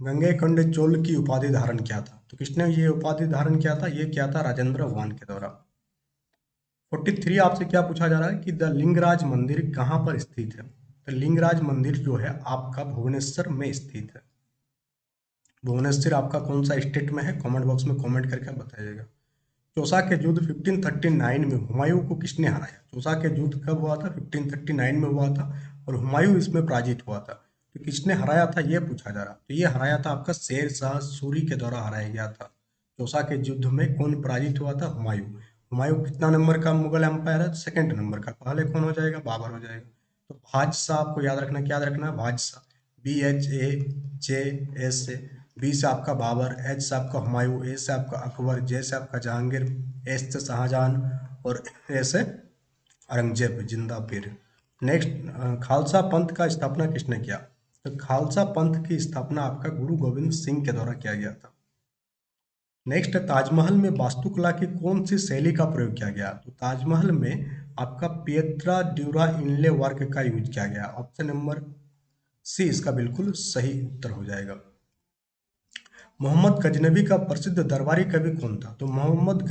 गंगईकोंडा चोल की उपाधि धारण किया था। तो किसने ये उपाधि धारण किया था, ये किया था राजेंद्र वन के द्वारा। 43 आपसे क्या पूछा जा रहा है कि द लिंगराज मंदिर कहाँ पर स्थित है। तो लिंगराज मंदिर जो है आपका भुवनेश्वर में स्थित है। भुवनेश्वर आपका कौन सा स्टेट में है, कमेंट बॉक्स में कमेंट करके बताइएगा। चौसा के युद्ध 1539 में हुमायूं को किसने हराया। चौसा के युद्ध कब हुआ था, 1539 में हुआ था, और हुमायूं इसमें पराजित हुआ था। तो किसने हराया था ये पूछा जा रहा। तो ये हराया था आपका शेर शाह सूरी के द्वारा हराया गया था। चौसा के युद्ध में कौन पराजित हुआ था, हुमायूं। हुमायूं कितना नंबर का मुगल एम्पायर है, सेकंड नंबर का। पहले कौन हो जाएगा, बाबर हो जाएगा। तो बादशाह आपको याद रखना, क्या याद रखना है, बादशाह, BHAJS। बी से आपका बाबर, एच से आपका हुमायूं, ए से आपका अकबर, जे से आपका जहांगीर, एस से शाहजहां, और ए से औरंगजेब जिंदा पीर। नेक्स्ट, खालसा पंथ का स्थापना किसने किया। तो खालसा पंथ की स्थापना आपका गुरु गोविंद सिंह के द्वारा किया गया था। नेक्स्ट, ताजमहल में वास्तुकला की कौन सी शैली का प्रयोग किया गया। तो ताजमहल में आपका पियत्रा ड्यूरा इनले वर्क का यूज किया गया। ऑप्शन नंबर सी इसका बिल्कुल सही उत्तर हो जाएगा। मोहम्मद गजनबी का प्रसिद्ध दरबारी कवि कौन था। तो मोहम्मद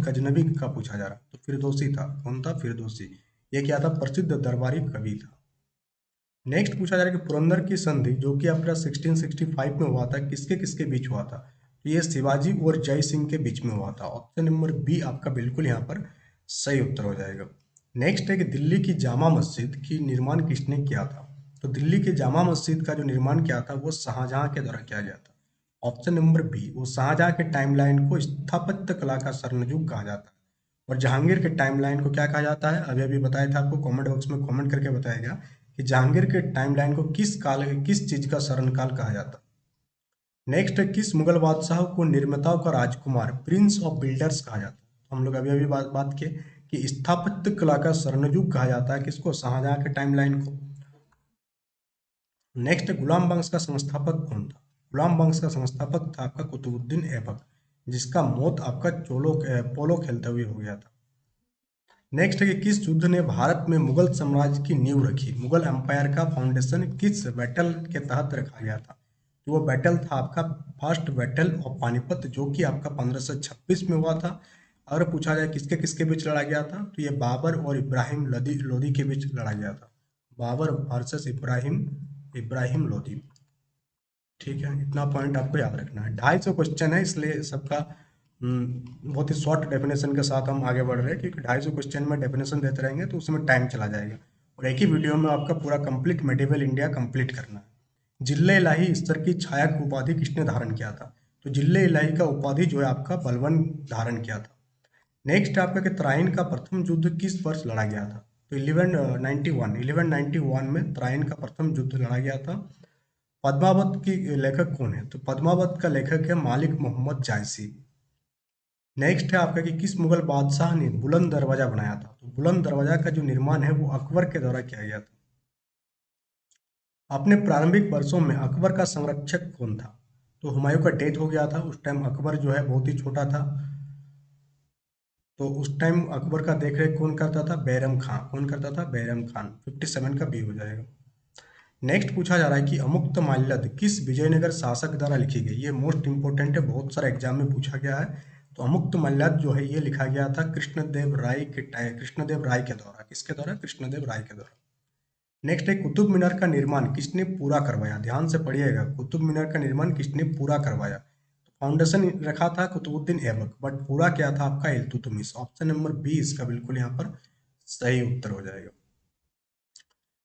गजनबी का पूछा जा रहा। तो फिरदौसी था। कौन था, फिरदौसी। ये क्या था, प्रसिद्ध दरबारी कवि था। नेक्स्ट पूछा जा रहा है कि पुरंदर की संधि जो कि आपका 1665 में हुआ था, किसके किसके बीच हुआ था। तो ये शिवाजी और जय सिंह के बीच में हुआ था। ऑप्शन नंबर बी आपका बिल्कुल यहाँ पर सही उत्तर हो जाएगा। नेक्स्ट है कि दिल्ली की जामा मस्जिद की निर्माण किसने किया था। तो दिल्ली की जामा मस्जिद का जो निर्माण किया था वो शाहजहां के द्वारा किया गया था। ऑप्शन नंबर बी, वो शाहजहां के टाइमलाइन को स्थापत्य कला का स्वर्णयुग कहा जाता है। और जहांगीर के टाइमलाइन को क्या कहा जाता है, अभी अभी बताया था आपको, कमेंट बॉक्स में कमेंट करके बताएगा कि जहांगीर के टाइमलाइन को किस चीज का स्वर्णकाल कहा जाता है। नेक्स्ट है, किस मुगल बादशाह को निर्माताओं का राजकुमार प्रिंस ऑफ बिल्डर्स कहा जाता है? तो हम लोग अभी अभी बात किए कि स्थापत्य कला का स्वर्णयुग कहा जाता है किसको? शाहजहां के टाइमलाइन को। नेक्स्ट, गुलाम वंश का संस्थापक कौन था? गुलाम वंश का संस्थापक था आपका कुतुबुद्दीन ऐबक, जिसका मौत आपका पोलो खेलते हुए हो गया था। नेक्स्ट है कि किस युद्ध ने भारत में मुगल साम्राज्य की नींव रखी? मुगल एम्पायर का फाउंडेशन किस बैटल के तहत रखा गया था? तो वो बैटल था आपका फर्स्ट बैटल ऑफ पानीपत, जो कि आपका 1526 में हुआ था। अगर पूछा जाए किसके किसके बीच लड़ा गया था, तो ये बाबर और इब्राहिम लोदी लोदी के बीच लड़ा गया था। बाबर वर्सेस इब्राहिम इब्राहिम लोदी। ठीक है, इतना पॉइंट आपको याद रखना है। 250 क्वेश्चन है, इसलिए सबका बहुत ही शॉर्ट डेफिनेशन के साथ हम आगे बढ़ रहे हैं, क्योंकि 250 क्वेश्चन में डेफिनेशन देते रहेंगे तो उसमें टाइम चला जाएगा, और एक ही वीडियो में आपका पूरा कंप्लीट मेडिवल इंडिया कंप्लीट करना है। जिले इलाही ईश्वर की छाया की उपाधि किसने धारण किया था? तो जिले इलाही का उपाधि जो है आपका बलवन धारण किया था। नेक्स्ट आपका कि तराइन का प्रथम युद्ध किस वर्ष लड़ा गया था? तो 1191 में तराइन का प्रथम युद्ध लड़ा गया था। पद्मावत की लेखक कौन है? तो पद्मावत का लेखक है मालिक मोहम्मद जायसी। नेक्स्ट है आपका कि किस मुगल बादशाह ने बुलंद दरवाजा बनाया था? तो बुलंद दरवाजा का जो निर्माण है वो अकबर के द्वारा किया गया था। अपने प्रारंभिक वर्षों में अकबर का संरक्षक कौन था? तो हुमायूं का डेथ हो गया था, उस टाइम अकबर जो है बहुत ही छोटा था, तो उस टाइम अकबर का देखरेख कौन करता था? बैरम खां। कौन करता था? बैरम खान। 57 का बी हो जाएगा। नेक्स्ट पूछा जा रहा है कि अमुक्त माल्यद किस विजयनगर शासक द्वारा लिखी गई? ये मोस्ट इंपोर्टेंट है, बहुत सारे एग्जाम में पूछा गया है। तो अमुक्त माल्यद जो है ये लिखा गया था कृष्णदेव राय के द्वारा। किसके द्वारा? कृष्णदेव राय के द्वारा। नेक्स्ट है, कुतुब मीनार का निर्माण किसने पूरा करवाया? ध्यान से पढ़िएगा, कुतुब मीनार का निर्माण किसने पूरा करवाया? फाउंडेशन रखा था कुतुबुद्दीन ऐबक, बट पूरा क्या था आपका? इल्तुतमिश। ऑप्शन नंबर बी इसका बिल्कुल यहाँ पर सही उत्तर हो जाएगा।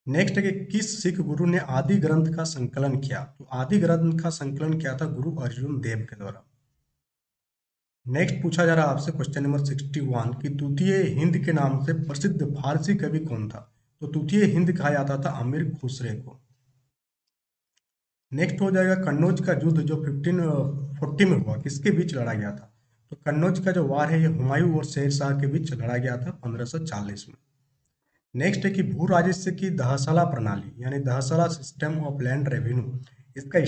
नेक्स्ट है कि किस सिख गुरु ने आदि ग्रंथ का संकलन किया? तो आदि ग्रंथ का संकलन किया था गुरु अर्जुन देव के द्वारा। नेक्स्ट पूछा जा रहा है आपसे क्वेश्चन नंबर 61 कि तूतीय हिंद के नाम से प्रसिद्ध फारसी कवि कौन था? तो तूतीय हिंद कहा जाता था अमीर खुसरे को। नेक्स्ट हो जाएगा कन्नौज का युद्ध जो 1540 में हुआ, किसके बीच लड़ा गया था? तो कन्नौज का जो वार है ये हुमायूं और शेर शाह के बीच लड़ा गया था 1540 में। नेक्स्ट है कि भू राजस्व की दहसला प्रणाली यानी दहसला सिस्टम ऑफ लैंड रेवेन्यू, इसका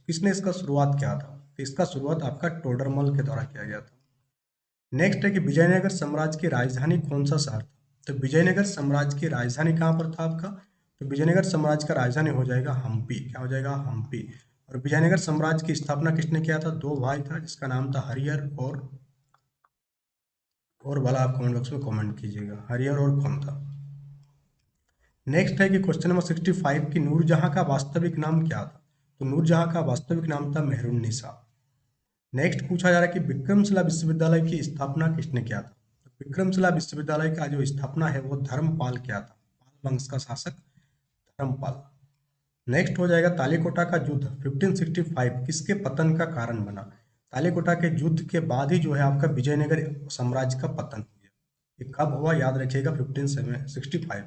किसने इसका शुरुआत किया था? तो इसका शुरुआत आपका टोडरमल के द्वारा किया गया था। नेक्स्ट है कि विजयनगर साम्राज्य की राजधानी कौन सा शहर था? तो विजयनगर साम्राज्य की राजधानी कहाँ पर था आपका? तो विजयनगर साम्राज्य का राजधानी हो जाएगा हम्पी। क्या हो जाएगा? हम्पी। और विजयनगर साम्राज्य की स्थापना किसने किया था? दो भाई था, जिसका नाम था हरिहर और वाला आप कमेंट बॉक्स में कमेंट कीजिएगा, हरिहर और कौन था। नेक्स्ट है कि क्वेश्चन नंबर 65 की नूरजहां का वास्तविक नाम क्या था? तो नूरजहां का वास्तविक नाम था मेहरुन्निसा। नेक्स्ट पूछा जा रहा है कि विक्रमशिला विश्वविद्यालय की स्थापना किसने किया था? तो विक्रमशिला विश्वविद्यालय का जो स्थापना है वो धर्मपाल किया था, पाल वंश का शासक धर्मपाल। नेक्स्ट हो जाएगा तालीकोटा का युद्ध 1565 किसके पतन का कारण बना? तालीकोटा के युद्ध के बाद ही जो है आपका विजयनगर साम्राज्य का पतन हो गया। ये कब हुआ? याद रखिएगा 1565।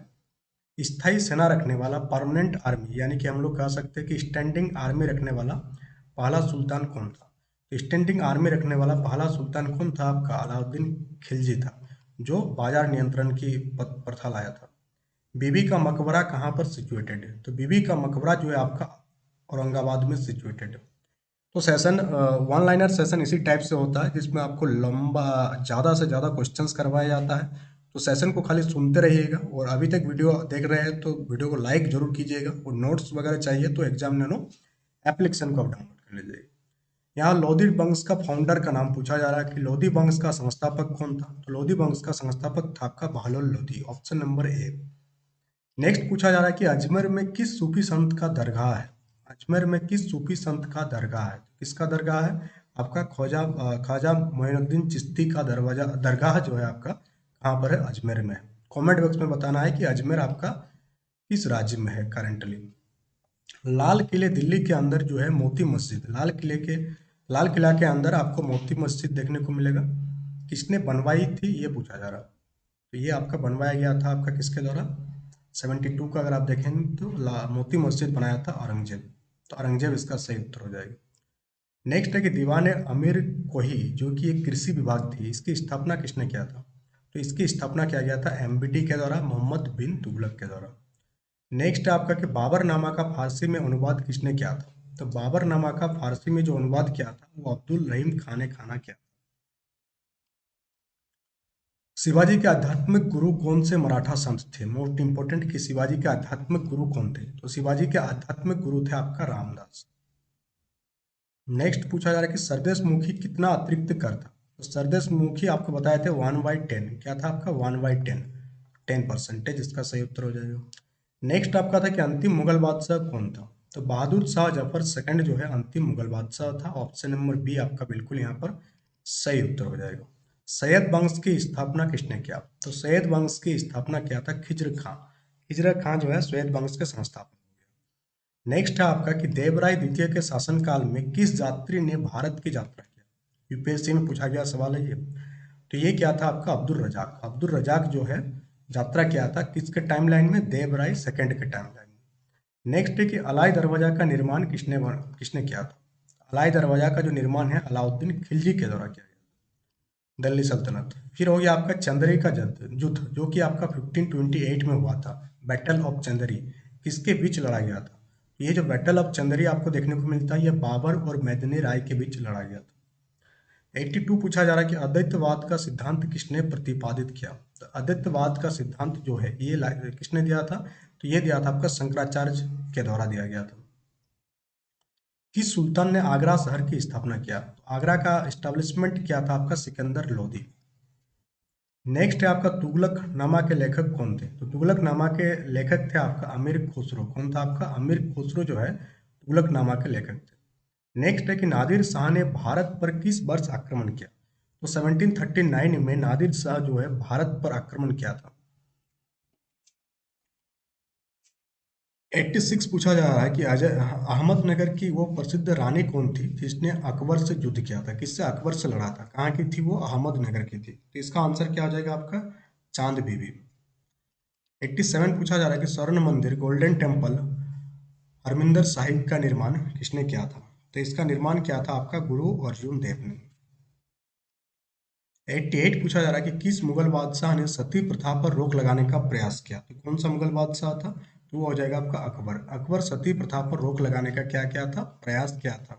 स्थायी सेना रखने वाला परमानेंट आर्मी यानी कि हम लोग कह सकते हैं कि स्टैंडिंग आर्मी रखने वाला पहला सुल्तान कौन था? तो स्टैंडिंग आर्मी रखने वाला पहला सुल्तान कौन था आपका? अलाउद्दीन खिलजी था, जो बाजार नियंत्रण की प्रथा लाया था। बीबी का मकबरा कहाँ पर सिचुएटेड है? तो बीबी का मकबरा जो है आपका औरंगाबाद में सिचुएटेड है। तो सेशन वन लाइनर सेशन इसी टाइप से होता है, जिसमें आपको लंबा ज़्यादा से ज़्यादा क्वेश्चंस करवाया जाता है। तो सेशन को खाली सुनते रहिएगा, और अभी तक वीडियो देख रहे हैं तो वीडियो को लाइक जरूर कीजिएगा, और नोट्स वगैरह चाहिए तो एग्जाम नैनो एप्लीकेशन को आप डाउनलोड कर लीजिएगा। यहाँ लोधी वंश का फाउंडर का नाम पूछा जा रहा है कि लोधी वंश का संस्थापक कौन था? तो लोधी वंश का संस्थापक था आपका Bahlol Lodhi. Option number A. Next पूछा जा रहा है कि अजमेर में किस सूफी संत का दरगाह है? अजमेर में किस सूफी संत का दरगाह है? किसका दरगाह है? आपका ख्वाजा मोइनुद्दीन चिश्ती का दरगाह जो है आपका कहाँ पर है? अजमेर में है। कमेंट बॉक्स में बताना है कि अजमेर आपका किस राज्य में है करंटली। लाल किले दिल्ली के अंदर जो है मोती मस्जिद, लाल किला के अंदर आपको मोती मस्जिद देखने को मिलेगा। किसने बनवाई थी ये पूछा जा रहा है। तो ये आपका बनवाया गया था आपका किसके द्वारा? 72 का अगर आप देखें तो मोती मस्जिद बनाया था औरंगजेब। तो औरंगजेब इसका सही उत्तर हो जाएगा। नेक्स्ट है कि दीवान अमीर कोही जो कि एक कृषि विभाग थी, इसकी स्थापना किसने किया था? तो इसकी स्थापना किया गया था एमबीटी के द्वारा, मोहम्मद बिन तुगलक के द्वारा। नेक्स्ट है आपका कि बाबरनामा का फारसी में अनुवाद किसने किया था? तो बाबरनामा का फारसी में जो अनुवाद किया था वो अब्दुल रहीम खान ने खाना किया। शिवाजी के आध्यात्मिक गुरु कौन से मराठा संत थे? मोस्ट इंपोर्टेंट कि शिवाजी के आध्यात्मिक गुरु कौन थे? तो शिवाजी के आध्यात्मिक गुरु थे आपका रामदास। नेक्स्ट पूछा जा रहा है कि सरदेश मुखी कितना अतिरिक्त कर था? तो सरदेश मुखी आपको बताए थे 1/10। क्या था आपका? 1/10, 10%। इसका सही उत्तर हो जाएगा। नेक्स्ट आपका था कि अंतिम मुगल बादशाह कौन था? तो बहादुर शाह जफर सेकंड जो है अंतिम मुगल बादशाह था। ऑप्शन नंबर बी आपका बिल्कुल यहाँ पर सही उत्तर हो जाएगा। सैयद वंश की स्थापना किसने किया? तो सैयद वंश की स्थापना किया था खिज्र खां। खिज्र खां जो है सैयद वंश के संस्थापक। नेक्स्ट है आपका कि देवराय द्वितीय के शासनकाल में किस यात्री ने भारत की यात्रा की? यूपीएससी में पूछा गया सवाल है ये। तो ये क्या था आपका? अब्दुल रजाक। अब्दुल रजाक जो है यात्रा किया था किसके टाइमलाइन में? देवराय सेकंड के टाइमलाइन में। नेक्स्ट है कि अलाई दरवाजा का निर्माण किसने किया था? अलाई दरवाजा का जो निर्माण है अलाउद्दीन खिलजी के द्वारा किया गया, दिल्ली सल्तनत। फिर हो गया आपका चंदेरी का युद्ध जो कि आपका 1528 में हुआ था, बैटल ऑफ चंदेरी। किसके बीच लड़ा गया था? ये जो बैटल ऑफ चंदेरी आपको देखने को मिलता है ये बाबर और मैदनी राय के बीच लड़ा गया था। 82 पूछा जा रहा है कि अद्वैतवाद का सिद्धांत किसने प्रतिपादित किया? तो अद्वैतवाद का सिद्धांत जो है ये किसने दिया था? तो ये दिया था आपका शंकराचार्य के द्वारा दिया गया था। किस सुल्तान ने आगरा शहर की स्थापना किया? तो आगरा का एस्टेब्लिशमेंट किया था आपका सिकंदर लोदी। नेक्स्ट है आपका तुगलक नामा के लेखक कौन थे? तो तुगलक नामा के लेखक थे आपका अमीर खुसरो। कौन था आपका? अमीर खुसरो जो है तुगलक नामा के लेखक थे। नेक्स्ट है कि नादिर शाह ने भारत पर किस वर्ष आक्रमण किया? तो 1739 में नादिर शाह जो है भारत पर आक्रमण किया था। 86 पूछा जा रहा है कि अजय अहमदनगर की वो प्रसिद्ध रानी कौन थी जिसने अकबर से युद्ध किया था? किससे अकबर से लड़ा था? कहाँ की थी वो? अहमदनगर की थी। तो इसका आंसर क्या हो जाएगा आपका? चांद बीबी। 87 पूछा जा रहा है कि स्वर्ण मंदिर गोल्डन टेम्पल हरमिंदर साहिब का निर्माण किसने किया था? तो इसका निर्माण किया था आपका गुरु अर्जुन देव ने। 88 पूछा जा रहा है कि किस मुगल बादशाह ने सती प्रथा पर रोक लगाने का प्रयास किया? तो कौन सा मुगल बादशाह था? तो वो हो जाएगा आपका अकबर। अकबर सती प्रथा पर रोक लगाने का क्या किया था? प्रयास किया था।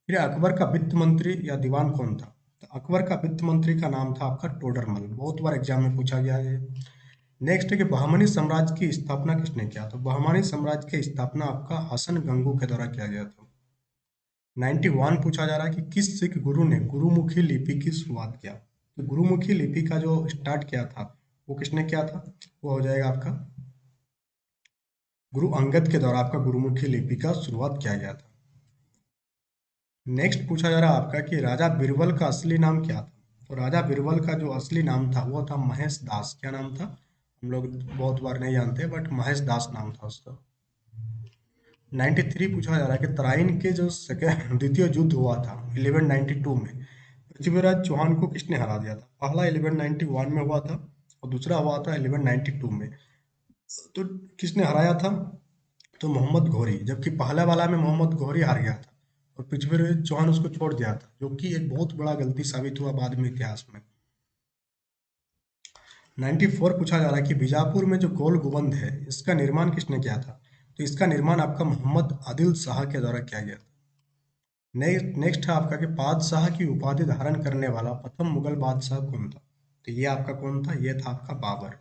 फिर अकबर का वित्त मंत्री या दीवान कौन था? तो अकबर का वित्त मंत्री का नाम था आपका टोडरमल। बहुत बार एग्जाम में पूछा गया है। नेक्स्ट है कि बहमनी साम्राज्य की स्थापना किसने किया? तो बहमनी साम्राज्य की स्थापना आपका हसन गंगू के द्वारा किया गया था। 91 पूछा जा रहा है कि किस सिख गुरु ने गुरुमुखी लिपि की शुरुआत किया? तो गुरुमुखी लिपि का जो स्टार्ट किया था वो किसने किया था? वो हो जाएगा आपका गुरु अंगद के द्वारा आपका गुरुमुखी लिपि का शुरुआत किया गया था। नेक्स्ट पूछा जा रहा है आपका कि राजा बीरबल का असली नाम क्या था? तो राजा बीरबल का जो असली नाम था वो था महेश दास। क्या नाम था? हम लोग बहुत बार नहीं जानते बट महेश दास नाम था उसका। 93 पूछा जा रहा है कि तराइन के जो सेकेंड द्वितीय युद्ध हुआ था 1192 में पृथ्वीराज चौहान को किसने हरा दिया था? पहला 1191 में हुआ था और दूसरा हुआ था 1192 में। तो किसने हराया था? तो मोहम्मद घोरी। जबकि पहला वाला में मोहम्मद घोरी हार गया था और पृथ्वीराज चौहान उसको छोड़ दिया था, जो कि एक बहुत बड़ा गलती साबित हुआ बाद में इतिहास में। 94 पूछा जा रहा है कि बीजापुर में जो गोल गुबंद है इसका निर्माण किसने किया था? तो इसका निर्माण आपका मोहम्मद आदिल शाह के द्वारा किया गया था। नेक्स्ट है आपका कि बादशाह की उपाधि धारण करने वाला प्रथम मुगल बादशाह कौन था? तो ये आपका कौन था? ये था आपका बाबर।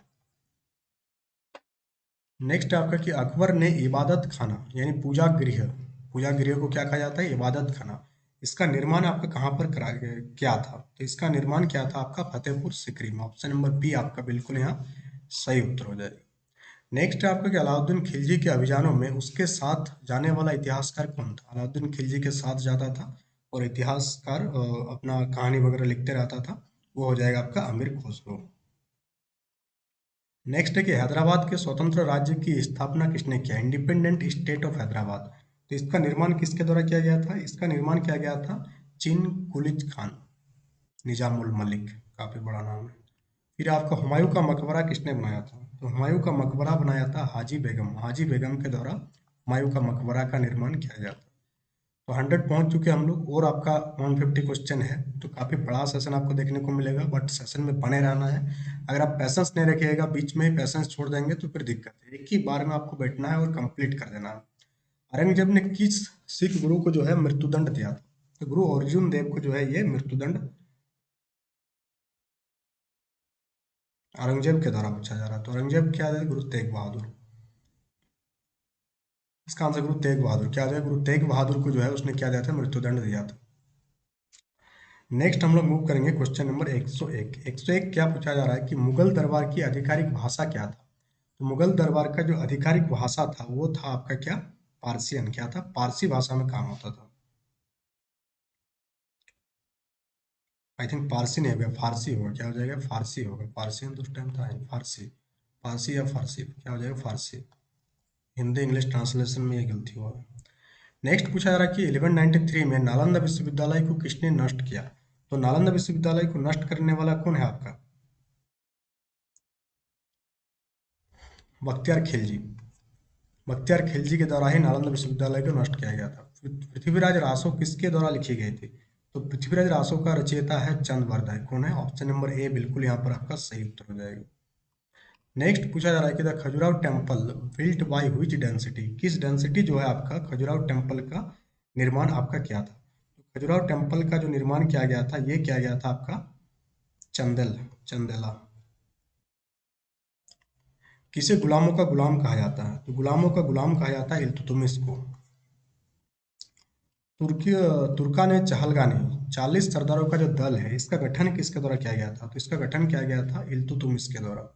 नेक्स्ट आपका कि अकबर ने इबादत खाना यानी पूजा गृह को क्या कहा जाता है? इबादत खाना। इसका निर्माण आपका कहाँ पर किया था? तो इसका निर्माण किया था आपका फतेहपुर सिकरी में। ऑप्शन नंबर बी आपका बिल्कुल यहाँ सही उत्तर हो जाएगा। नेक्स्ट है आपका कि अलाउद्दीन खिलजी के अभियानों में उसके साथ जाने वाला इतिहासकार कौन था? अलाउद्दीन खिलजी के साथ जाता था और इतिहासकार अपना कहानी वगैरह लिखते रहता था। वो हो जाएगा आपका अमीर खुसरो। नेक्स्ट है कि हैदराबाद के स्वतंत्र राज्य की स्थापना किसने किया? Independent state of Hyderabad. तो इसका निर्माण किसके द्वारा किया गया था? इसका निर्माण किया गया था चिन कुलिज खान निजामुल मलिक। काफी बड़ा नाम है। फिर आपका हुमायूं का मकबरा किसने बनाया था? तो हुमायूं का मकबरा बनाया था हाजी बेगम। हाजी बेगम के द्वारा हुमायूं का मकबरा का निर्माण किया गया था। तो 100 पहुंच चुके हम लोग, और आपका 150 क्वेश्चन है। तो काफ़ी बड़ा सेशन आपको देखने को मिलेगा, बट सेशन में बने रहना है। अगर आप पैसेंस नहीं रखिएगा, बीच में ही पैसेंस छोड़ देंगे तो फिर दिक्कत है। एक ही बार में आपको बैठना है और कंप्लीट कर देना है। औरंगजेब ने किस सिख गुरु को जो है मृत्युदंड दिया था? तो गुरु अर्जुन देव को जो है ये मृत्युदंड औरंगजेब के द्वारा पूछा जा रहा है। तो औरंगजेब क्या है? गुरु तेग बहादुर। इसका आंसर गुरु तेग बहादुर। क्या है? गुरु तेग बहादुर को जो है उसने क्या दिया था? मृत्युदंड दिया था। नेक्स्ट हम लोग मूव करेंगे क्वेश्चन नंबर 101। 101 क्या पूछा जा रहा है कि मुगल दरबार की आधिकारिक भाषा क्या था? तो मुगल दरबार का जो आधिकारिक भाषा था वो था आपका क्या? पारसियन। क्या था? पारसी भाषा में काम होता था। आई थिंक पारसी नहीं होगा, फारसी होगा। क्या हो जाएगा? फारसी होगा। पारसियन तो उस टाइम था नहीं, फारसी। पारसी या फारसी, क्या हो जाएगा? फारसी। हिंदी इंग्लिश ट्रांसलेशन में ये गलती हुआ है। नेक्स्ट पूछा जा रहा है कि 1193 में नालंदा विश्वविद्यालय को किसने नष्ट किया? तो नालंदा विश्वविद्यालय को नष्ट करने वाला कौन है आपका? बख्तियार खिलजी। बख्तियार खिलजी के द्वारा ही नालंदा विश्वविद्यालय को नष्ट किया गया था। पृथ्वीराज रासो किसके द्वारा लिखी गई थी? तो पृथ्वीराज रासो का रचयिता है चंद्रवर्धय। कौन है? ऑप्शन नंबर ए बिल्कुल यहाँ पर आपका सही उत्तर हो जाएगा। नेक्स्ट पूछा जा रहा है कि the Khajuraho temple built by which density? किस डेंसिटी जो है आपका खजुराहो टेम्पल का निर्माण आपका किया था? तो खजुराहो टेम्पल का जो निर्माण किया गया था ये किया गया था आपका चंदेला। किसे गुलामों का गुलाम कहा जाता है? तो गुलामों का गुलाम कहा जाता है इल्तुतमिश को। तुर्की तुर्कान ए चहलगानी 40 सरदारों का जो दल है इसका गठन किसके द्वारा किया गया था? तो इसका गठन किया गया था इल्तुतमिश के द्वारा।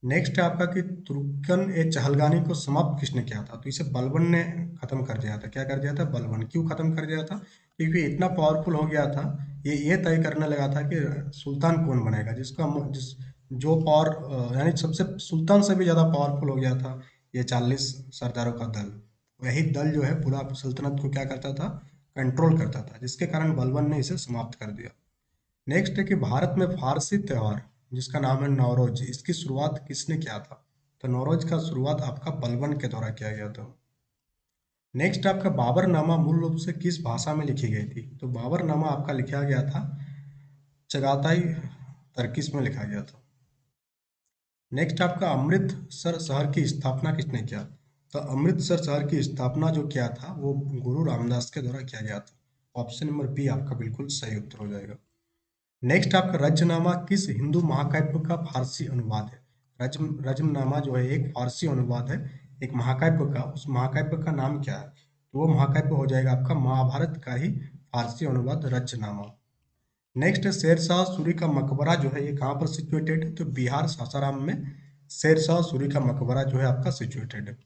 नेक्स्ट है आपका कि तुर्कन ए चहलगानी को समाप्त किसने किया था? तो इसे बलबन ने खत्म कर दिया था। क्या कर दिया था? बलबन। क्यों खत्म कर दिया था? क्योंकि इतना पावरफुल हो गया था, ये तय करने लगा था कि सुल्तान कौन बनेगा, जिस जो पावर यानी सबसे सुल्तान से भी ज़्यादा पावरफुल हो गया था ये 40 सरदारों का दल। वही दल जो है पूरा सल्तनत को क्या करता था? कंट्रोल करता था, जिसके कारण बलबन ने इसे समाप्त कर दिया। नेक्स्ट है कि भारत में फारसी त्योहार जिसका नाम है नौरोज, इसकी शुरुआत किसने किया था? तो नौरोज का शुरुआत आपका बलबन के द्वारा किया गया था। नेक्स्ट आपका बाबरनामा मूल रूप से किस भाषा में लिखी गई थी? तो बाबरनामा आपका लिखा गया था चगाताई तर्किश में लिखा गया था। नेक्स्ट आपका अमृतसर शहर की स्थापना किसने किया? तो अमृतसर शहर की स्थापना जो किया था वो गुरु रामदास के द्वारा किया गया था। ऑप्शन नंबर बी आपका बिल्कुल सही उत्तर हो जाएगा। नेक्स्ट आपका रजनामा किस हिंदू महाकाव्य का फारसी अनुवाद है? रजमनामा जो है एक फारसी अनुवाद है एक महाकाव्य का। उस महाकाव्य का नाम क्या है? तो वो महाकाव्य हो जाएगा आपका महाभारत का ही फारसी अनुवाद रजनामा। नेक्स्ट है शेरशाह सूरी का मकबरा जो है ये कहाँ पर सिचुएटेड है? तो बिहार सासाराम में शेरशाह सूरी का मकबरा जो है आपका सिचुएटेड है।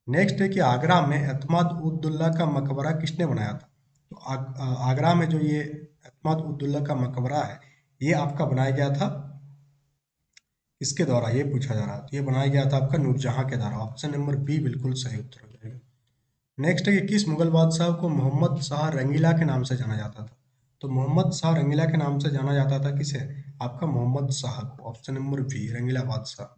नेक्स्ट है कि आगरा में एतमाद उद्दौला का मकबरा किसने बनाया था? तो आगरा में जो ये एतमाद उद्दौला का मकबरा है ये आपका बनाया गया था इसके द्वारा, ये पूछा जा रहा है। तो ये बनाया गया था आपका नूरजहां के द्वारा। ऑप्शन नंबर बी बिल्कुल सही उत्तर हो जाएगा। नेक्स्ट है कि किस मुगल बादशाह को मोहम्मद शाह रंगीला के नाम से जाना जाता था? तो मोहम्मद शाह रंगीला के नाम से जाना जाता था किसे? आपका मोहम्मद शाह को। ऑप्शन नंबर बी रंगीला बादशाह।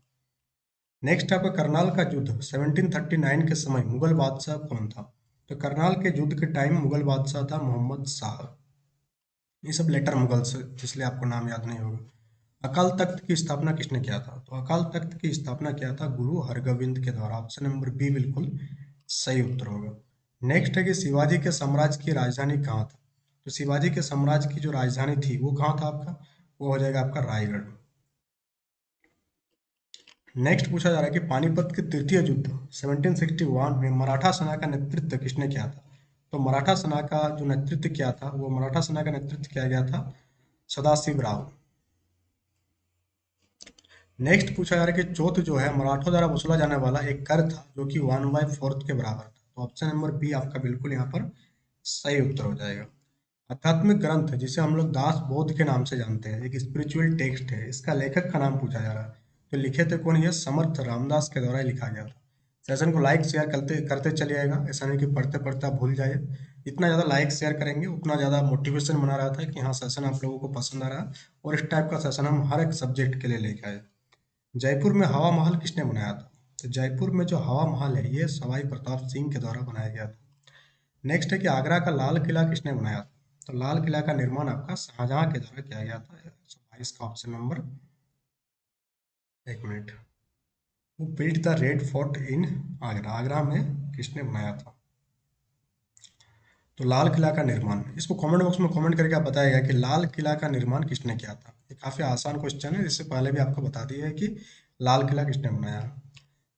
नेक्स्ट आपका करनाल का युद्ध 1739 के समय मुगल बादशाह कौन था? तो करनाल के युद्ध के टाइम मुगल बादशाह था मोहम्मद शाह। ये सब लेटर मुगल्स है, इसलिए आपको नाम याद नहीं होगा। अकाल तख्त की स्थापना किसने किया था? तो अकाल तख्त की स्थापना किया था गुरु हरगोविंद के द्वारा। ऑप्शन नंबर बी बिल्कुल सही उत्तर होगा। नेक्स्ट है कि शिवाजी के साम्राज्य की राजधानी कहाँ था? तो शिवाजी के साम्राज्य की जो राजधानी थी वो कहाँ था आपका? वो हो जाएगा आपका रायगढ़। नेक्स्ट पूछा जा रहा है कि पानीपत के तृतीय युद्ध 1761 में मराठा सेना का नेतृत्व किसने किया था? तो मराठा सेना का जो नेतृत्व किया था वो मराठा सेना का नेतृत्व किया गया था सदाशिव राव। नेक्स्ट पूछा जा रहा है कि चौथ जो है मराठों द्वारा वसूला जाने वाला एक कर था जो कि 1/4 के बराबर था। तो ऑप्शन नंबर बी आपका बिल्कुल यहाँ पर सही उत्तर हो जाएगा। आध्यात्मिक ग्रंथ जिसे हम लोग दास बोध के नाम से जानते हैं, एक स्पिरिचुअल टेक्स्ट है, इसका लेखक का नाम पूछा जा रहा है। तो लिखे थे कौन? ये समर्थ रामदास के द्वारा ही लिखा गया था। सेशन को लाइक शेयर करते करते चलिएगा, ऐसा नहीं कि पढ़ते पढ़ते आप भूल जाइए। जितना ज़्यादा लाइक शेयर करेंगे उतना ज़्यादा मोटिवेशन बना रहा था कि हाँ सेशन आप लोगों को पसंद आ रहा है, और इस टाइप का सेशन हम हर एक सब्जेक्ट के लिए लेके आए। जयपुर में हवा महल किसने बनाया था? तो जयपुर में जो हवा महल है ये सवाई प्रताप सिंह के द्वारा बनाया गया था। नेक्स्ट है कि आगरा का लाल किला किसने बनाया था? तो लाल किला का निर्माण आपका शाहजहां के द्वारा किया गया था। 122 का ऑप्शन नंबर, एक मिनट। वो बिल्ट द रेड फोर्ट इन आगरा, आगरा में किसने बनाया था? तो लाल किला का निर्माण, इसको कमेंट बॉक्स में कमेंट करके आप बताइएगा कि लाल किला का निर्माण किसने किया था। ये काफी आसान क्वेश्चन है, इससे पहले भी आपको बता दिया है कि लाल किला किसने बनाया।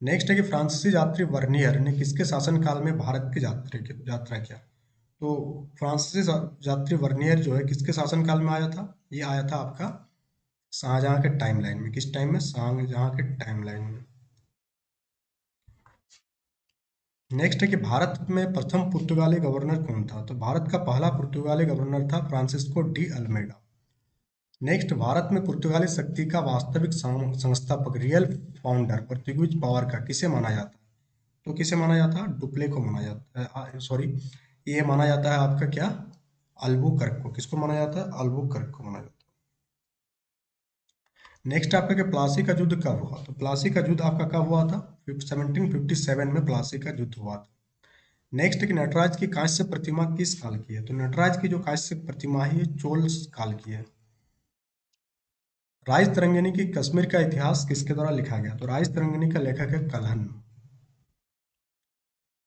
नेक्स्ट है कि फ्रांसीसी यात्री वर्नियर ने किसके शासनकाल में भारत की यात्रा किया? तो फ्रांसीसी यात्री वर्नियर जो है किसके शासनकाल में आया था? ये आया था आपका शाहजहां के टाइमलाइन में। किस टाइम में? शाहजहां के टाइमलाइन में। नेक्स्ट है कि भारत में प्रथम पुर्तगाली गवर्नर कौन था? तो भारत का पहला पुर्तगाली गवर्नर था Francisco de Almeida. Next, Bharat में पुर्तगाली शक्ति का वास्तविक संस्थापक, रियल फाउंडर पोर्तुगीज पावर का किसे माना जाता है? तो किसे माना जाता है? डुप्ले को माना जाता है, सॉरी, ये माना जाता है आपका क्या? अल्बुकर्क को। किसको माना जाता है? अल्बुकर्क को माना जाता है। नेक्स्ट आपका कि प्लासी का युद्ध कब हुआ? तो प्लासी का युद्ध आपका कब हुआ था? 1757 में प्लासी का युद्ध हुआ था। नेक्स्ट कि नटराज की कांस्य प्रतिमा किस काल की है? तो नटराज की जो कांस्य प्रतिमा है ये चोल काल की है। राइस तरंगिणी की कश्मीर का इतिहास किसके द्वारा लिखा गया? तो राइस तरंगिणी का लेखक है कल्हण।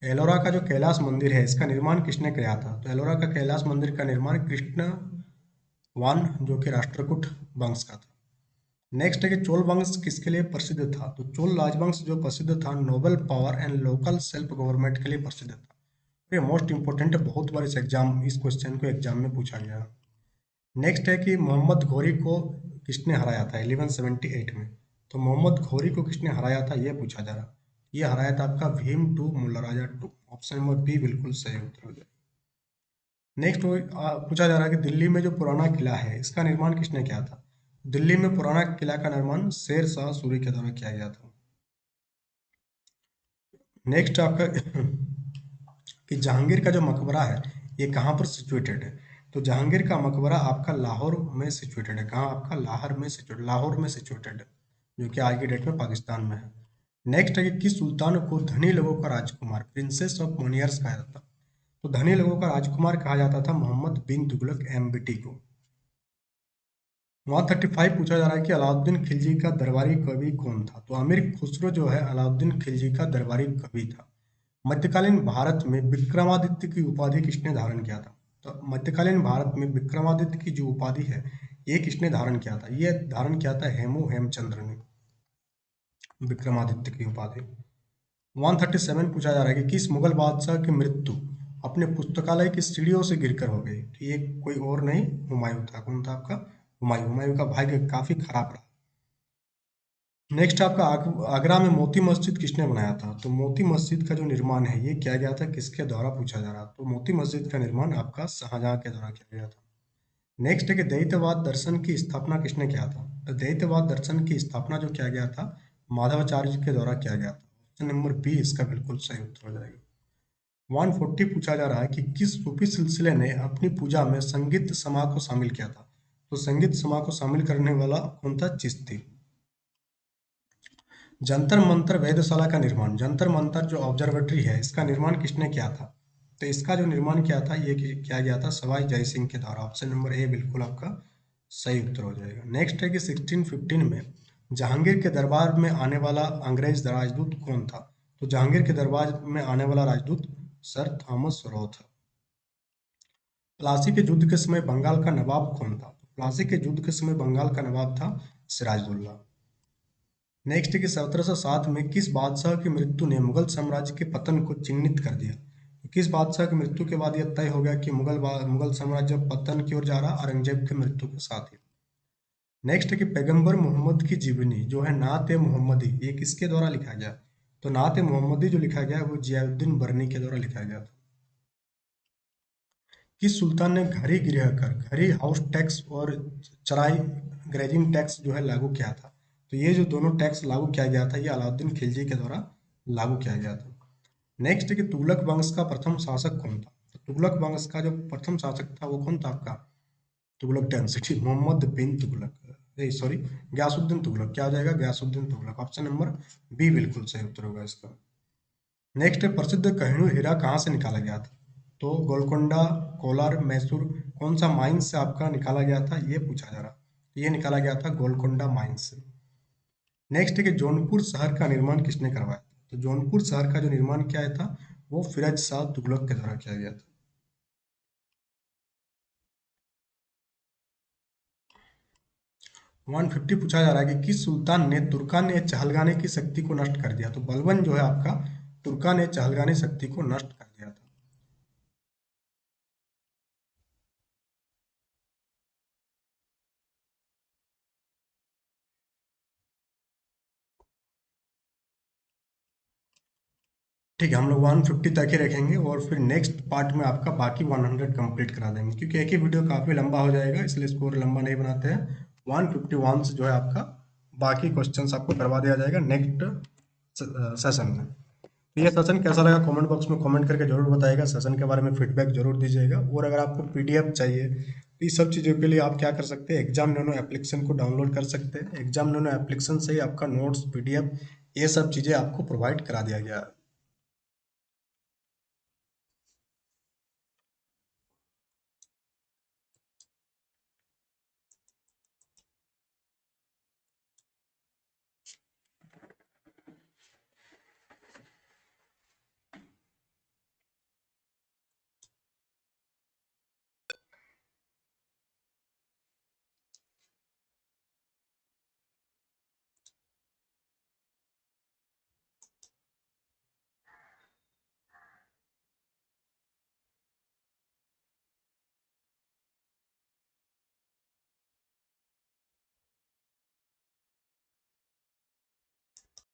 एलोरा का जो कैलाश मंदिर है इसका निर्माण किसने किया था? तो एलोरा का कैलाश मंदिर का निर्माण कृष्ण वान, जो कि राष्ट्रकूट वंश का था। नेक्स्ट है कि चोल वंश किसके लिए प्रसिद्ध था? तो चोल राजवंश जो प्रसिद्ध था noble power and local self government के लिए प्रसिद्ध था। ये मोस्ट इंपोर्टेंट है, बहुत बार इस क्वेश्चन को एग्जाम में पूछा गया। नेक्स्ट है कि मोहम्मद घोरी को किसने हराया था 1178 में? तो मोहम्मद घोरी को किसने हराया था ये पूछा जा रहा। ये हराया था आपका भीम टू मुल्लाराजा टू। ऑप्शन नंबर बी बिल्कुल सही उत्तर हो जाएगा। नेक्स्ट पूछा जा रहा है कि दिल्ली में जो पुराना किला है इसका निर्माण किसने किया था? दिल्ली में पुराना किला का निर्माण शेर शाह सूरी के द्वारा किया गया था। नेक्स्ट आपका कि जहांगीर का जो मकबरा है ये कहाँ पर सिचुएटेड है? तो जहांगीर का मकबरा आपका लाहौर में सिचुएटेड है। कहाँ? आपका लाहौर में सिचुएटेड है, जो कि आज की डेट में पाकिस्तान में है। नेक्स्ट है कि किस सुल्तान को धनी लोगों का राजकुमार, प्रिंसेस ऑफ मोनियर्स कहा जाता? तो धनी लोगों का राजकुमार कहा जाता था मोहम्मद बिन तुगलक एमबीटी को। 135 पूछा जा रहा है कि अलाउद्दीन खिलजी का दरबारी कवि कौन था? तो अमीर खुसरो जो है अलाउद्दीन खिलजी का दरबारी कवि था। मध्यकालीन भारत में विक्रमादित्य की उपाधि किसने धारण किया था? तो मध्यकालीन भारत में विक्रमादित्य की जो उपाधि है ये किसने धारण किया था? ये धारण किया था हेमचंद्र ने, विक्रमादित्य की उपाधि। 137 पूछा जा रहा है कि किस मुगल बादशाह की मृत्यु अपने पुस्तकालय की सीढ़ियों से गिरकर हो गई? तो ये कोई और नहीं, हुमायूं था। कौन था आपका? हुमायूं। हुमायूं का भाग्य काफी खराब रहा। नेक्स्ट आपका आगरा में मोती मस्जिद किसने बनाया था? तो मोती मस्जिद का जो निर्माण है ये किया गया था किसके द्वारा पूछा जा रहा। तो मोती मस्जिद का निर्माण आपका शाहजहां के द्वारा किया गया था। नेक्स्ट है कि द्वैतवाद दर्शन की स्थापना किसने किया था? तो द्वैतवाद दर्शन की स्थापना जो किया गया था माधवाचार्य के द्वारा किया गया था। ऑप्शन नंबर बी इसका बिल्कुल सही उत्तर हो जाएगा। 140 पूछा जा रहा है कि किस सूफी सिलसिले ने अपनी पूजा में संगीत समाह को शामिल किया था? तो संगीत समाह को शामिल करने वाला कौन था? चिश्ती। जंतर मंतर वेधशाला का निर्माण, जंतर मंतर जो ऑब्जर्वेटरी है इसका निर्माण किसने किया था? तो इसका जो निर्माण किया था ये किया गया था सवाई जय सिंह के द्वारा। ऑप्शन नंबर ए बिल्कुल आपका सही उत्तर हो जाएगा। नेक्स्ट है कि 1615 में जहांगीर के दरबार में आने वाला अंग्रेज राजदूत कौन था? तो जहांगीर के दरबार में आने वाला राजदूत सर थॉमस रो था। प्लासी के युद्ध के समय बंगाल का नवाब कौन था? प्लासी के युद्ध के समय बंगाल का नवाब था सिराजुद्दौला। नेक्स्ट है कि 1707 में किस बादशाह की मृत्यु ने मुगल साम्राज्य के पतन को चिन्हित कर दिया? तो किस बादशाह की मृत्यु के बाद यह तय हो गया कि मुगल साम्राज्य पतन की ओर जा रहा? औरंगजेब की मृत्यु के साथ ही। नेक्स्ट है कि पैगंबर मोहम्मद की जीवनी जो है नात ए मोहम्मदी ये किसके द्वारा लिखा गया? तो नात ए मोहम्मदी जो लिखा गया वो जियाउद्दीन बरनी के द्वारा लिखा गया था। किस सुल्तान ने घरी गृह कर, घरी हाउस टैक्स और चराई ग्रेजिंग टैक्स जो है लागू किया था? तो ये जो दोनों टैक्स लागू किया गया था ये अलाउद्दीन खिलजी के द्वारा लागू किया गया था। नेक्स्ट है कि तुगलक वंश का प्रथम शासक कौन था? तो तुगलक वंश का जो प्रथम शासक था वो कौन था आपका? Tughlaq dynasty, Mohammad bin Tughlaq, sorry, Ghiyasuddin Tughlaq. क्या हो जाएगा? Ghiyasuddin Tughlaq. Option number B बिल्कुल सही उत्तर होगा इसका। नेक्स्ट है प्रसिद्ध कोहिनूर हीरा कहाँ से निकाला गया था? तो गोलकोंडा, कोलार, मैसूर कौन सा माइंस से आपका निकाला गया था, ये पूछा जा रहा। ये निकाला गया था गोलकोंडा माइंस से। नेक्स्ट है कि जौनपुर शहर का निर्माण किसने करवाया? तो जौनपुर शहर का जो निर्माण किया था वो फिरोज शाह तुगलक के द्वारा किया गया था। 150 पूछा जा रहा है कि किस सुल्तान ने तुर्कान ए चहलगाने की शक्ति को नष्ट कर दिया? तो बलबन जो है आपका तुर्कान ए चहलगाने शक्ति को नष्ट कर दिया था। ठीक है, हम लोग 150 तक ही रखेंगे और फिर नेक्स्ट पार्ट में आपका बाकी 100 कंप्लीट करा देंगे, क्योंकि एक ही वीडियो काफ़ी लंबा हो जाएगा, इसलिए इसको और लंबा नहीं बनाते हैं। 151 से जो है आपका बाकी क्वेश्चंस आपको करवा दिया जाएगा नेक्स्ट सेशन में। तो ये सेशन कैसा लगा कमेंट बॉक्स में कमेंट करके जरूर बताइएगा, सेशन के बारे में फीडबैक जरूर दीजिएगा। और अगर आपको पीडीएफ चाहिए तो इस सब चीज़ों के लिए आप क्या कर सकते हैं, एग्जाम नैनो एप्लीकेशन को डाउनलोड कर सकते हैं। एग्जाम नैनो एप्लीकेशन से ही आपका नोट्स, पीडीएफ, ये सब चीज़ें आपको प्रोवाइड करा दिया गया है।